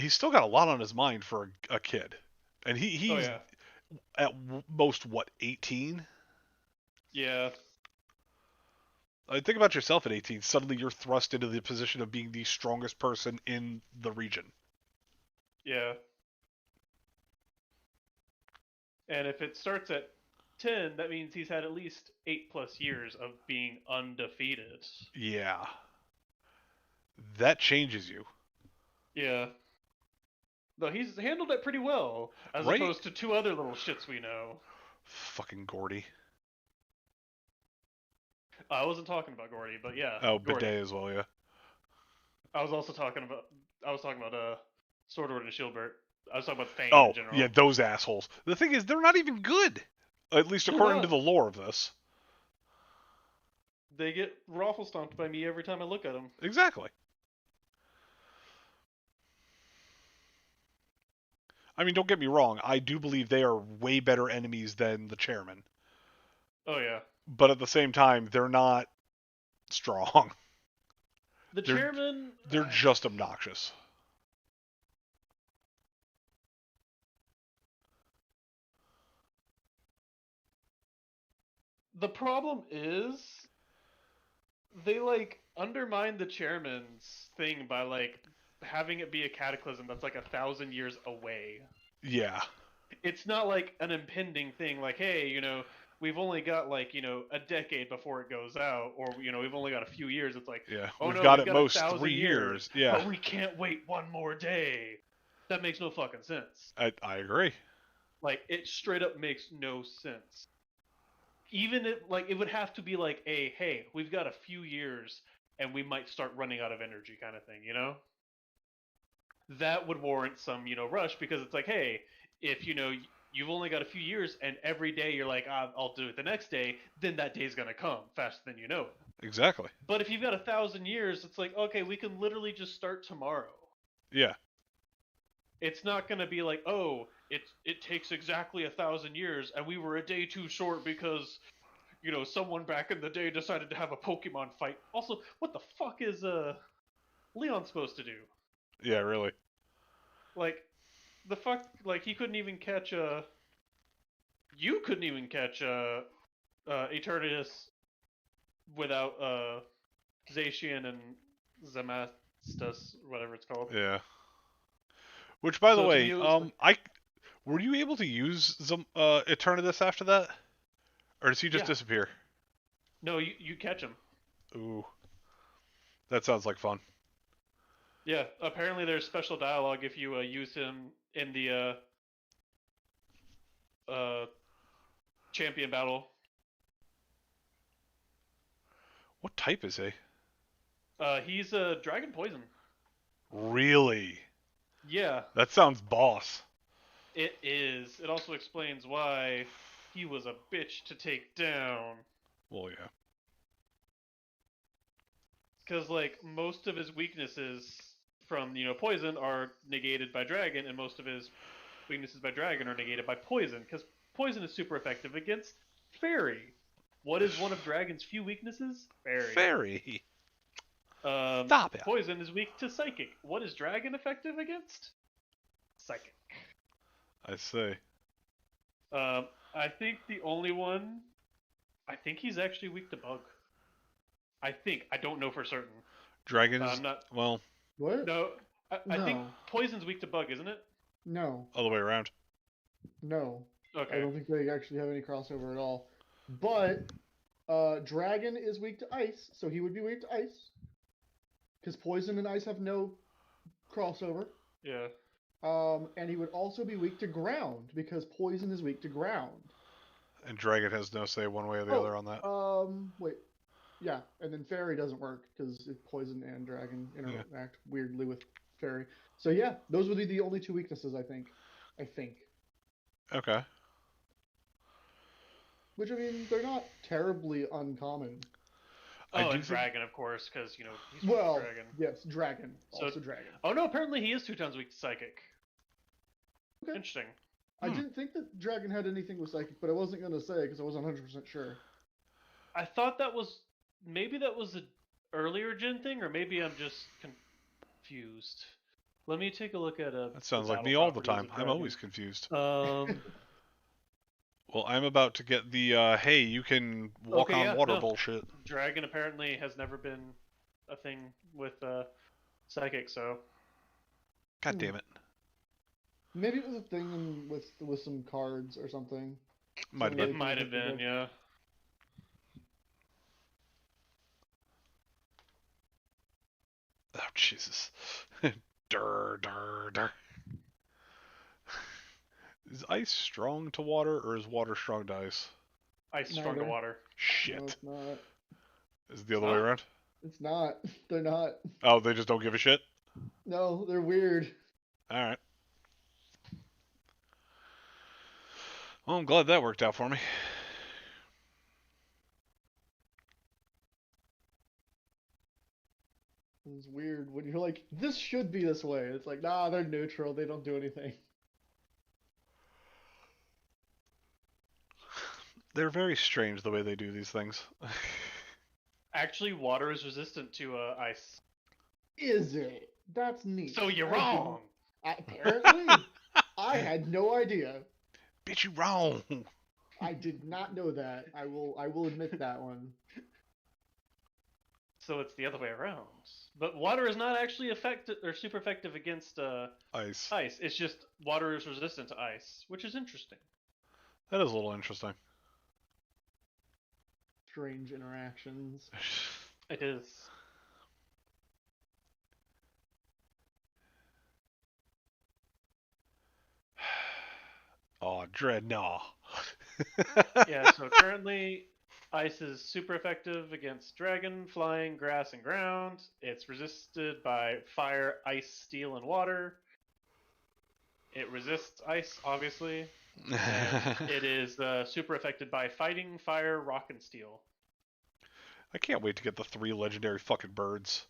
S1: still got a lot on his mind for a kid. And he's
S3: Oh, yeah.
S1: at most, what, 18?
S3: Yeah.
S1: Think about yourself at 18. Suddenly you're thrust into the position of being the strongest person in the region.
S3: Yeah. And if it starts at 10, that means he's had at least 8+ years of being undefeated.
S1: Yeah. That changes you.
S3: Yeah. Though he's handled it pretty well, as
S1: Right?
S3: opposed to two other little shits we know.
S1: Fucking Gordy.
S3: I wasn't talking about Gordy, but yeah.
S1: Oh,
S3: Gordy.
S1: Bidet as well, yeah.
S3: I was talking about Swordward and Shieldbert. I was talking about Fang
S1: Oh,
S3: in general.
S1: yeah, those assholes. The thing is, they're not even good. At least
S3: They're
S1: according to
S3: not.
S1: the lore of this.
S3: They get raffle stomped by me every time I look at them.
S1: Exactly. I mean, don't get me wrong. I do believe they are way better enemies than the chairman.
S3: Oh yeah.
S1: But at the same time, they're not strong.
S3: The
S1: They're-
S3: chairman.
S1: They're just obnoxious.
S3: The problem is they like undermine the chairman's thing by like having it be a cataclysm that's like 1,000 years away.
S1: Yeah.
S3: It's not like an impending thing like, hey, we've only got like, a decade before it goes out, or we've only got a few years. It's like,
S1: Yeah.
S3: oh
S1: We've
S3: no,
S1: got
S3: we've
S1: at
S3: got
S1: most
S3: 1,000
S1: 3 years.
S3: but
S1: Yeah.
S3: we can't wait one more day. That makes no fucking sense.
S1: I agree.
S3: Like, it straight up makes no sense. Even if, like, it would have to be like a, hey, we've got a few years and we might start running out of energy kind of thing, That would warrant some, rush, because it's like, hey, if, you've only got a few years and every day you're like, I'll do it the next day, then that day's going to come faster than you know it.
S1: Exactly.
S3: But if you've got 1,000 years, it's like, okay, we can literally just start tomorrow.
S1: Yeah.
S3: It's not going to be like, oh, it takes exactly 1,000 years, and we were a day too short because, someone back in the day decided to have a Pokemon fight. Also, what the fuck is Leon supposed to do?
S1: Yeah, really.
S3: Like, the fuck, like, he couldn't even catch you couldn't even catch Eternatus without Zacian and Zamastus, whatever it's called.
S1: Yeah. Which, by the
S3: So to
S1: way,
S3: me, it was
S1: were you able to use Eternatus after that, or does he just
S3: Yeah.
S1: disappear?
S3: No, you catch him.
S1: Ooh, that sounds like fun.
S3: Yeah, apparently there's special dialogue if you use him in the champion battle.
S1: What type is he?
S3: He's a dragon poison.
S1: Really?
S3: Yeah,
S1: That sounds boss.
S3: it is. It also explains why he was a bitch to take down.
S1: Well, yeah.
S3: Because, like, most of his weaknesses from, poison are negated by dragon, and most of his weaknesses by dragon are negated by poison, because poison is super effective against fairy. What is one of dragon's few weaknesses? Fairy.
S1: Fairy.
S3: Stop
S1: Stop it.
S3: Poison is weak to psychic. What is dragon effective against? Psychic.
S1: I see.
S3: I think the only one... I think he's actually weak to bug. I think. I don't know for certain.
S1: Dragons.
S3: I'm not...
S1: Well,
S2: What?
S3: No. I think
S2: No.
S3: poison's weak to bug, isn't it?
S2: No.
S1: all the way around.
S2: No. I
S3: Okay.
S2: don't think they actually have any crossover at all. But Dragon is weak to ice, so he would be weak to ice. Because poison and ice have no crossover.
S3: Yeah.
S2: And he would also be weak to ground, because poison is weak to ground.
S1: And dragon has no say one way or the other on that.
S2: Wait. Yeah, and then fairy doesn't work, because poison and dragon interact weirdly with fairy. So yeah, those would be the only two weaknesses, I think.
S1: Okay.
S2: Which, I mean, they're not terribly uncommon.
S1: I
S3: Oh,
S1: do
S3: and
S1: think-
S3: dragon, of course, because, he's
S2: Well,
S3: dragon.
S2: yes, dragon.
S3: So-
S2: Also dragon.
S3: Oh, no, apparently he is 2 times weak to psychic.
S2: Okay.
S3: Interesting.
S2: I didn't think that dragon had anything with psychic, but I wasn't going to say because I wasn't 100% sure.
S3: I thought that was... Maybe that was an earlier gen thing, or maybe I'm just confused. Let me take a look at
S1: That sounds like me all the time. I'm always confused. Well, I'm about to get the, hey, you can walk
S3: Okay,
S1: on
S3: yeah,
S1: water
S3: no.
S1: bullshit.
S3: Dragon apparently has never been a thing with psychic, so...
S1: God damn it.
S2: Maybe it was a thing with some cards or something.
S1: Might have
S2: It
S3: It
S1: been.
S3: might have been, yeah.
S1: Oh, Jesus. Durr, durr, durr. Is ice strong to water, or is water strong to ice?
S3: Ice strong to
S2: Neither.
S3: water.
S2: No,
S1: Shit.
S2: it's not.
S1: Is it the other way
S3: not.
S1: around?
S2: It's not. They're not.
S1: Oh, they just don't give a shit?
S2: No, they're weird.
S1: Alright. Well, I'm glad that worked out for me.
S2: It's weird when you're like, this should be this way. It's like, nah, they're neutral. They don't do anything.
S1: They're very strange the way they do these things.
S3: Actually, water is resistant to ice.
S2: Is it? That's neat.
S3: So you're
S2: I didn't-
S3: wrong!
S2: Apparently, I had no idea.
S1: Bitch, you wrong!
S2: I did not know that. I will admit that one.
S3: So it's the other way around. But water is not actually effective or super effective against
S1: Ice.
S3: ice. It's just water is resistant to ice, which is interesting.
S1: That is a little interesting.
S2: Strange interactions.
S3: It is.
S1: Oh, Dreadnought.
S3: Yeah, so currently ice is super effective against dragon, flying, grass, and ground. It's resisted by fire, ice, steel, and water. It resists ice, obviously. And it is super affected by fighting, fire, rock, and steel.
S1: I can't wait to get the 3 legendary fucking birds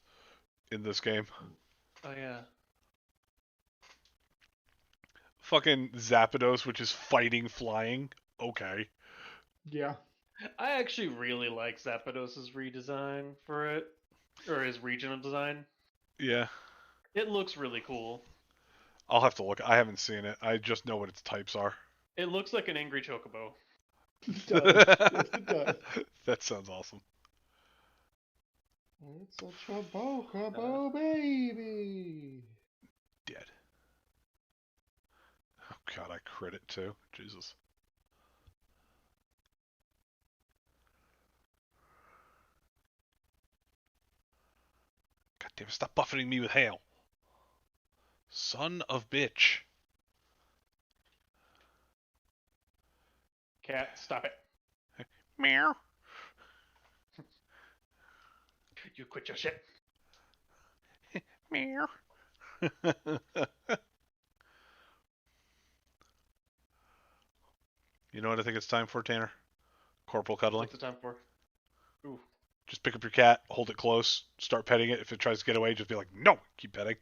S1: in this game.
S3: Oh, yeah.
S1: Fucking Zapdos, which is fighting flying. Okay.
S2: Yeah.
S3: I actually really like Zapdos' redesign for it, or his regional design.
S1: Yeah.
S3: It looks really cool.
S1: I'll have to look. I haven't seen it. I just know what its types are.
S3: It looks like an angry chocobo.
S2: It does. Yes, it does.
S1: That sounds awesome.
S2: It's a chocobo baby.
S1: Dead. Oh god, I crit it too. Jesus. God damn it, stop buffeting me with hail. Son of bitch.
S3: Cat, stop it.
S1: Meow.
S3: You quit your shit.
S1: Meow. You know what I think it's time for, Tanner? Corporal cuddling.
S3: What's the time for? Ooh.
S1: Just pick up your cat, hold it close, start petting it. If it tries to get away, just be like, no, keep petting.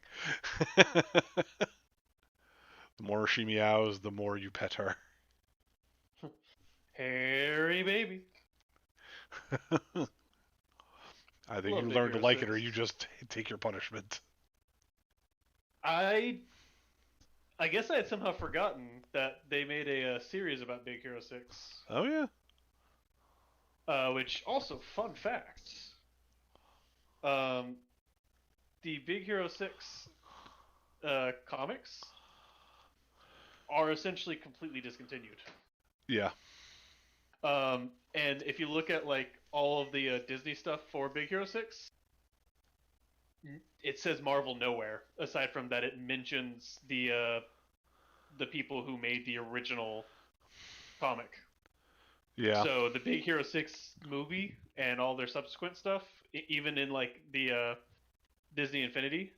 S1: The more she meows, the more you pet her.
S3: Hairy baby.
S1: Either you
S3: Love Big
S1: learn to
S3: Hero
S1: like it or
S3: 6.
S1: you just take your punishment.
S3: I guess I had somehow forgotten that they made a series about Big Hero 6.
S1: Oh, yeah.
S3: Which also, fun fact. The Big Hero 6 comics are essentially completely discontinued.
S1: Yeah.
S3: And if you look at like all of the Disney stuff for Big Hero 6, it says Marvel nowhere, aside from that it mentions the people who made the original comic.
S1: Yeah.
S3: So the Big Hero 6 movie and all their subsequent stuff, even in like the Disney Infinity,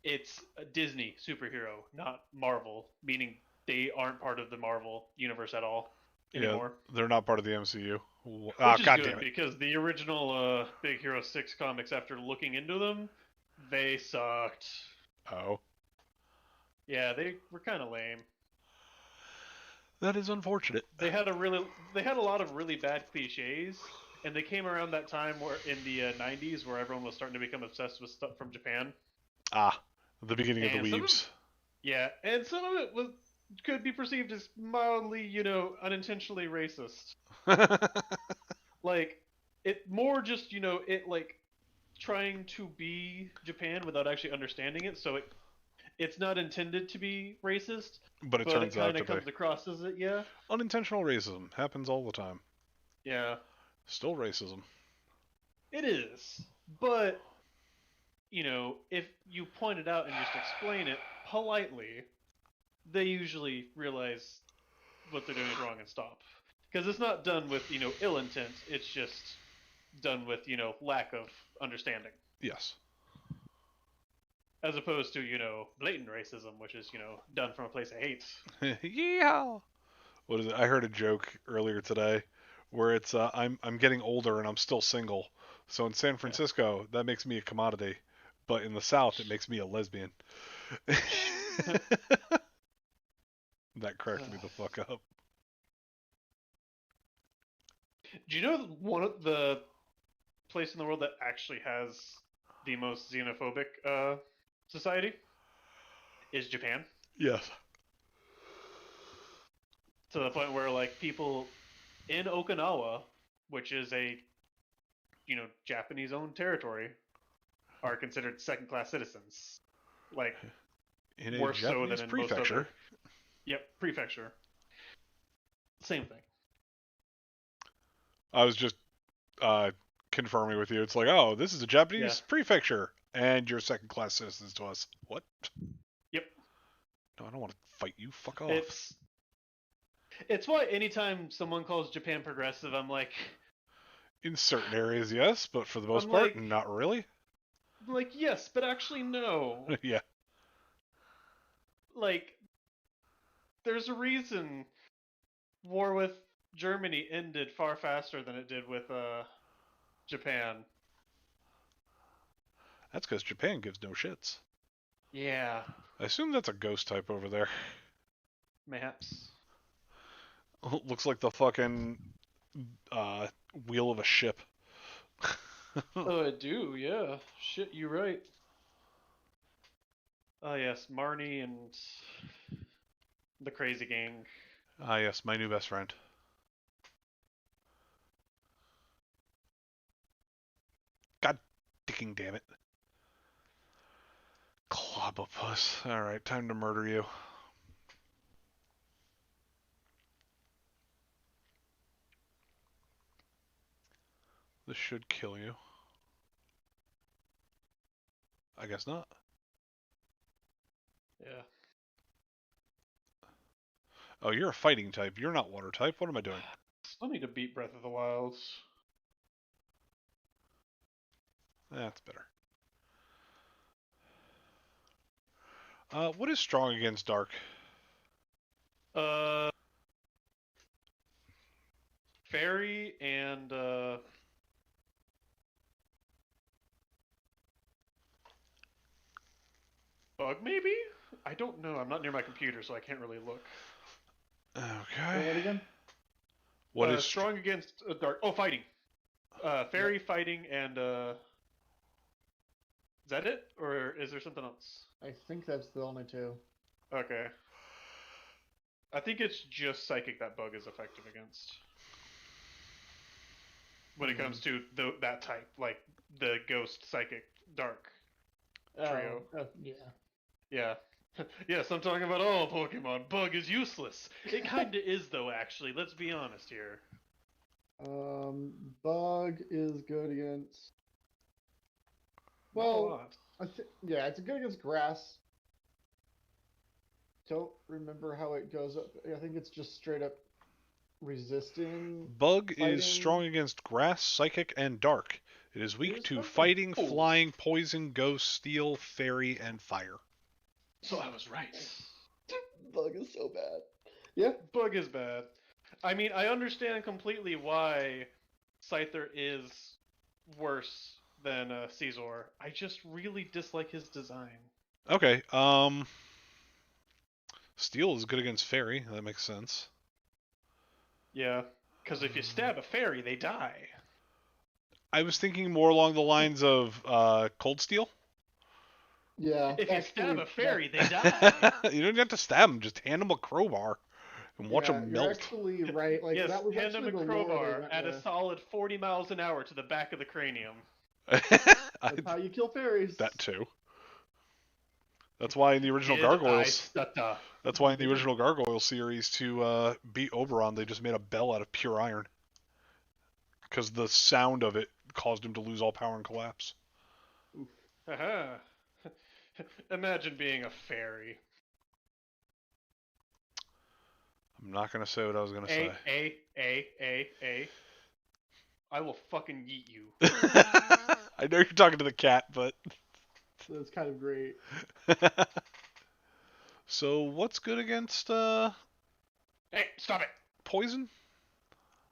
S3: it's a Disney superhero, not Marvel, meaning they aren't part of the Marvel universe at all anymore.
S1: Yeah, they're not part of the MCU.
S3: Which
S1: Ah,
S3: is
S1: God
S3: good
S1: damn it.
S3: because the original Big Hero 6 comics, after looking into them, they sucked.
S1: Oh.
S3: Yeah, they were kind of lame.
S1: That is unfortunate.
S3: They had a lot of really bad cliches, and they came around that time where in the 90s where everyone was starting to become obsessed with stuff from Japan.
S1: Ah, the beginning of the
S3: And some of-
S1: weebs.
S3: Yeah, and some of it could be perceived as mildly, unintentionally racist. Like, it more just, it like trying to be Japan without actually understanding it, so it's not intended to be racist,
S1: But it
S3: but
S1: turns
S3: it
S1: out
S3: kind
S1: to
S3: of comes
S1: be.
S3: across as it, yeah.
S1: Unintentional racism happens all the time.
S3: Yeah,
S1: Still racism.
S3: it is. But, if you point it out and just explain it politely, they usually realize what they're doing is wrong and stop. Because it's not done with, ill intent, it's just done with, lack of understanding.
S1: Yes.
S3: As opposed to, blatant racism, which is, done from a place of hate.
S1: Yeah. What is it? I heard a joke earlier today where it's I'm getting older and I'm still single. So in San Francisco, that makes me a commodity, but in the South, it makes me a lesbian. That cracked me the fuck up.
S3: Do you know one of the place in the world that actually has the most xenophobic society is Japan?
S1: Yes.
S3: to the point where like people in Okinawa, which is a Japanese-owned territory, are considered second-class citizens. Like
S1: In a
S3: worse so
S1: Japanese
S3: than in most
S1: prefecture.
S3: other. Yep, prefecture. Same thing.
S1: I was just confirming with you. It's like, oh, this is a Japanese prefecture, and you're second-class citizens to us. What?
S3: Yep.
S1: No, I don't want to fight you. Fuck off.
S3: It's why anytime someone calls Japan progressive, I'm like...
S1: In certain areas, yes, but for the most
S3: I'm
S1: part,
S3: like-
S1: not really.
S3: I'm like, yes, but actually no.
S1: Yeah.
S3: Like, there's a reason war with Germany ended far faster than it did with Japan.
S1: That's because Japan gives no shits.
S3: Yeah,
S1: I assume that's a ghost type over there.
S3: mayhaps.
S1: Looks like the fucking wheel of a ship.
S3: Oh, I do, yeah. Shit, you right. Oh yes, Marnie and the crazy gang.
S1: Ah, yes, my new best friend. God dicking damn it. Clobopus. Alright, time to murder you. This should kill you. I guess not.
S3: Yeah.
S1: Oh, you're a fighting type. You're not water type. What am I doing?
S3: Still need to beat Breath of the Wild.
S1: That's better. What is strong against dark?
S3: Fairy and Bug maybe? I don't know. I'm not near my computer, so I can't really look.
S2: Say
S1: Okay.
S2: that again?
S1: What is
S3: strong against dark? Oh, fighting. Fairy, fighting, and is that it, or is there something else?
S2: I think that's the only two.
S3: Okay. I think it's just psychic that Bug is effective against. When it comes to that type, like the ghost, psychic, dark trio.
S2: Yeah.
S3: Yeah. Yes, I'm talking about all Pokemon. Bug is useless. It kinda is, though, actually. Let's be honest here.
S2: Bug is good against.
S3: Not a
S2: Well,
S3: lot.
S2: yeah, it's good against grass. Don't remember how it goes up. I think it's just straight up resisting.
S1: Bug
S2: fighting.
S1: is strong against grass, psychic, and dark. It is weak
S2: It is
S1: to
S2: fighting.
S1: fighting, flying, poison, ghost, steel, fairy, and fire.
S3: So I was right.
S2: Bug is so bad. Yeah.
S3: Bug is bad. I mean, I understand completely why Scyther is worse than Caesar. I just really dislike his design.
S1: Okay, steel is good against fairy. That makes sense.
S3: Yeah, because if you stab a fairy, they die.
S1: I was thinking more along the lines of cold steel.
S2: Yeah.
S3: If you
S2: actually,
S3: stab a fairy, they die.
S1: You don't even have to stab them. Just hand them a crowbar and watch them
S2: You're
S1: melt.
S2: actually right. Like
S3: Yes,
S2: that was
S3: hand them
S2: actually
S3: a
S2: the lore they
S3: crowbar
S2: went
S3: at a
S2: with.
S3: solid 40 miles an hour to the back of the cranium.
S2: That's how you kill fairies.
S1: That too. That's why in the original Gargoyles. That's why in the original Gargoyle series to beat Oberon, they just made a bell out of pure iron. Because the sound of it caused him to lose all power and collapse.
S3: Haha. Imagine being a fairy.
S1: I'm not gonna say what I was gonna say.
S3: I will fucking yeet you.
S1: I know you're talking to the cat, but
S2: That's kind of great.
S1: so what's good against
S3: Hey, stop it!
S1: poison?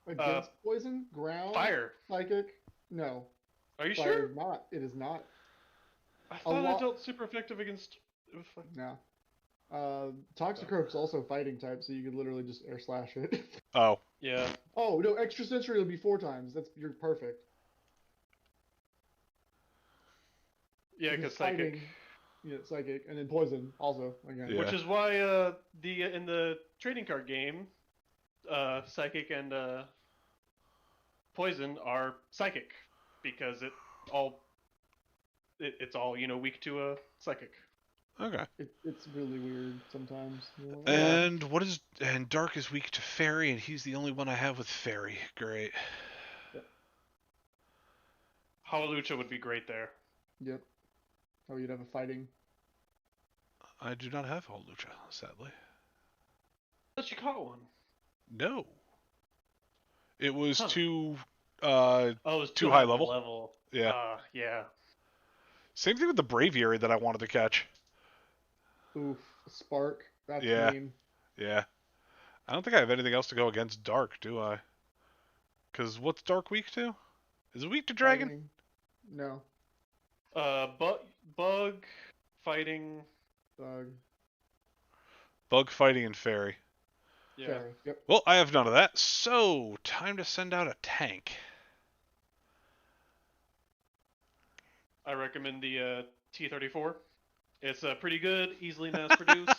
S2: Against poison, ground,
S3: Fire.
S2: psychic. No.
S3: Are you
S2: Fire
S3: sure?
S2: is not. It is not.
S3: I thought I dealt super effective against.
S2: No. Toxicroak's also fighting type, so you could literally just air slash it.
S1: Oh.
S3: Yeah.
S2: Oh no, extra sensory will be 4 times. You're perfect.
S3: Yeah, because psychic.
S2: fighting, yeah, psychic, and then poison also again.
S1: Yeah.
S3: Which is why in the trading card game, Psychic and Poison are psychic because it's all weak to psychic.
S1: Okay.
S2: It's really weird sometimes. You're like,
S3: Yeah.
S1: And Dark is weak to Fairy, and he's the only one I have with Fairy. Great.
S3: Hawlucha would be great there.
S2: Yep. Oh, you'd have a fighting.
S1: I do not have Hawlucha, sadly.
S3: But you caught one.
S1: No. It was too
S3: Oh, it was
S1: too high level. Yeah.
S3: Yeah.
S1: Same thing with the Braviary that I wanted to catch.
S2: Oof, Spark. That's
S1: Yeah.
S2: mean.
S1: Yeah. I don't think I have anything else to go against Dark, do I? Because what's Dark weak to? Is it weak to Dragon?
S2: Fighting. No.
S3: Bug, fighting.
S1: Bug, fighting, and Fairy.
S3: Yeah.
S2: Fairy. Yep.
S1: Well, I have none of that, so time to send out a tank.
S3: I recommend the T-34. It's pretty good, easily mass-produced.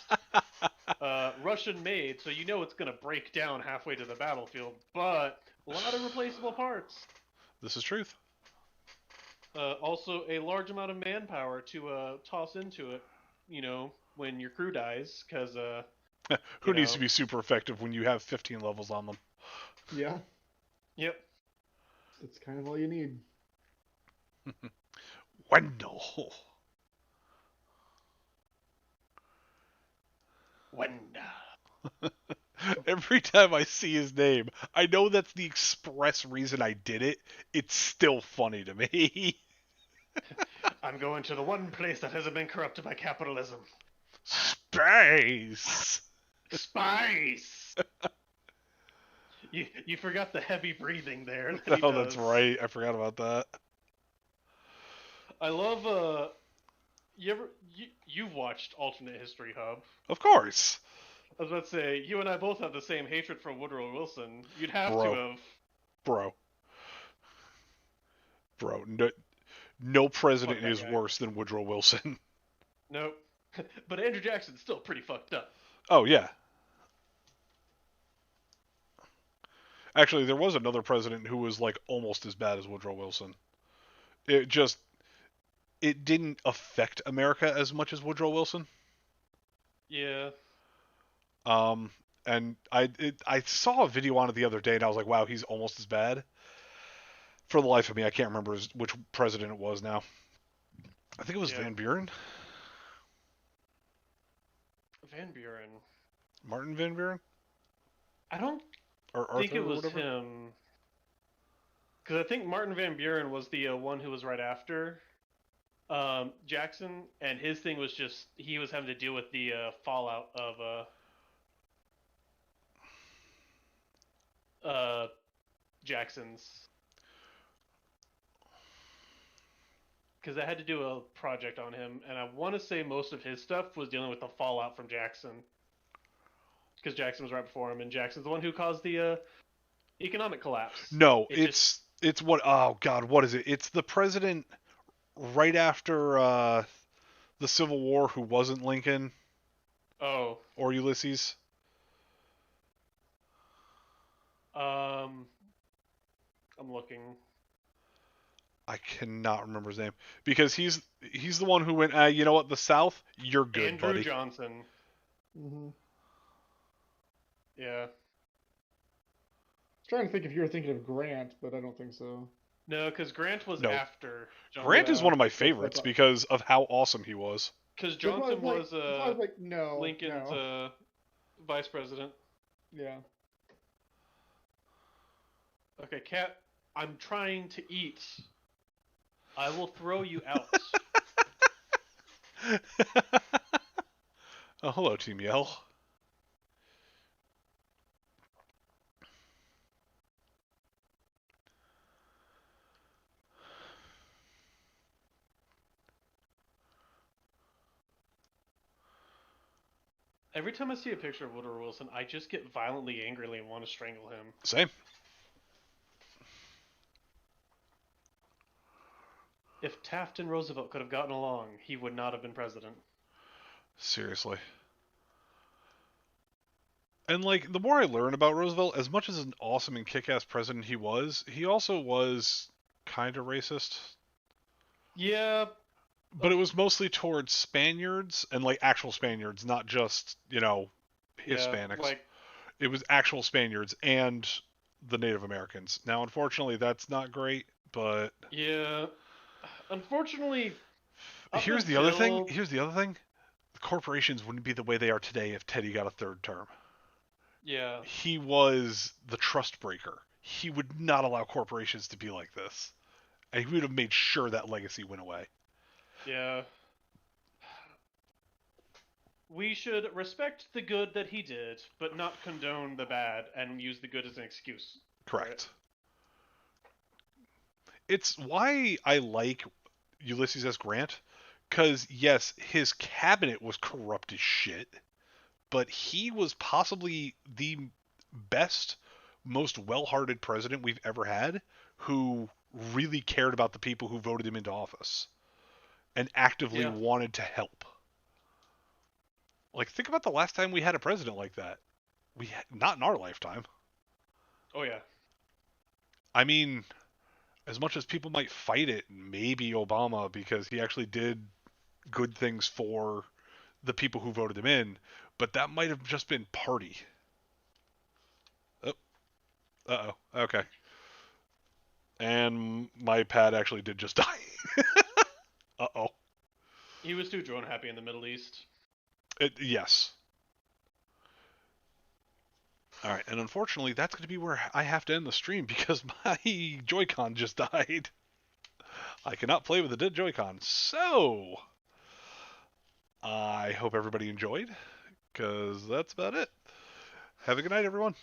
S3: Russian made, so you know it's going to break down halfway to the battlefield, but a lot of replaceable parts.
S1: This is truth.
S3: Also, a large amount of manpower to toss into it, when your crew dies, because...
S1: Who needs to be super effective when you have 15 levels on them?
S2: Yeah.
S3: Yep.
S2: It's kind of all you need.
S1: Wendell. Every time I see his name, I know that's the express reason I did it. It's still funny to me.
S3: I'm going to the one place that hasn't been corrupted by capitalism.
S1: Space!
S3: Spice! You forgot the heavy breathing there.
S1: Oh, that's right. I forgot about that.
S3: I love, you've watched Alternate History Hub.
S1: Of course.
S3: I was about to say, you and I both have the same hatred for Woodrow Wilson. You'd have
S1: Bro.
S3: to have.
S1: Bro, no president
S3: Fuck that
S1: is
S3: guy.
S1: worse than Woodrow Wilson.
S3: Nope. But Andrew Jackson's still pretty fucked up.
S1: Oh, yeah. Actually, there was another president who was, like, almost as bad as Woodrow Wilson. It didn't affect America as much as Woodrow Wilson.
S3: Yeah.
S1: And I saw a video on it the other day, and I was like, wow, he's almost as bad. For the life of me, I can't remember which president it was now. I think it was Van Buren.
S3: Van Buren.
S1: Martin Van Buren?
S3: I don't
S1: Or Arthur,
S3: think it was
S1: or whatever?
S3: him. Because I think Martin Van Buren was the one who was right after Jackson, and his thing was just he was having to deal with the fallout of Jackson's. Because I had to do a project on him, and I want to say most of his stuff was dealing with the fallout from Jackson. Because Jackson was right before him, and Jackson's the one who caused the economic collapse.
S1: No, it's what? Oh God, what is it? It's the president right after the Civil War who wasn't Lincoln.
S3: Oh.
S1: Or Ulysses.
S3: I'm looking.
S1: I cannot remember his name because he's the one who went. You know what? The South, you're good,
S3: Andrew
S1: buddy.
S3: Johnson.
S2: Mm-hmm.
S3: Yeah.
S2: Trying to think if you were thinking of Grant, but I don't think so.
S3: No, because Grant was
S1: No.
S3: after Johnson.
S1: Grant is one of my favorites because of how awesome he was.
S3: Because Johnson was
S2: like, no,
S3: Lincoln's
S2: no.
S3: vice president.
S2: Yeah.
S3: Okay, Cat, I'm trying to eat. I will throw you out.
S1: Oh, hello, Team Yell.
S3: Every time I see a picture of Woodrow Wilson, I just get violently angry and want to strangle him.
S1: Same.
S3: If Taft and Roosevelt could have gotten along, he would not have been president.
S1: Seriously. And like the more I learn about Roosevelt, as much as an awesome and kick-ass president he also was kind of racist.
S3: Yeah,
S1: But it was mostly towards Spaniards and like actual Spaniards, not just, Hispanics.
S3: like
S1: It was actual Spaniards and the Native Americans. Now, unfortunately, that's not great, but
S3: yeah. Unfortunately, up
S1: here's the other thing.
S3: until-
S1: Here's the other thing. The corporations wouldn't be the way they are today if Teddy got a third term.
S3: Yeah,
S1: He was the trust breaker. He would not allow corporations to be like this. And he would have made sure that legacy went away.
S3: yeah. We should respect the good that he did, but not condone the bad and use the good as an excuse.
S1: Correct. It's why I like Ulysses S. Grant, because yes, his cabinet was corrupt as shit, but he was possibly the best, most well-hearted president we've ever had, who really cared about the people who voted him into office and actively
S3: Yeah.
S1: wanted to help. Like, think about the last time we had a president like that. Not in our lifetime.
S3: Oh yeah.
S1: I mean, as much as people might fight it, maybe Obama, because he actually did good things for the people who voted him in, but that might have just been party. Oh, uh-oh, okay. And my pad actually did just die. Uh-oh.
S3: He was too drone happy in the Middle East.
S1: Yes. Alright, and unfortunately, that's going to be where I have to end the stream because my Joy-Con just died. I cannot play with a dead Joy-Con. So, I hope everybody enjoyed, because that's about it. Have a good night, everyone.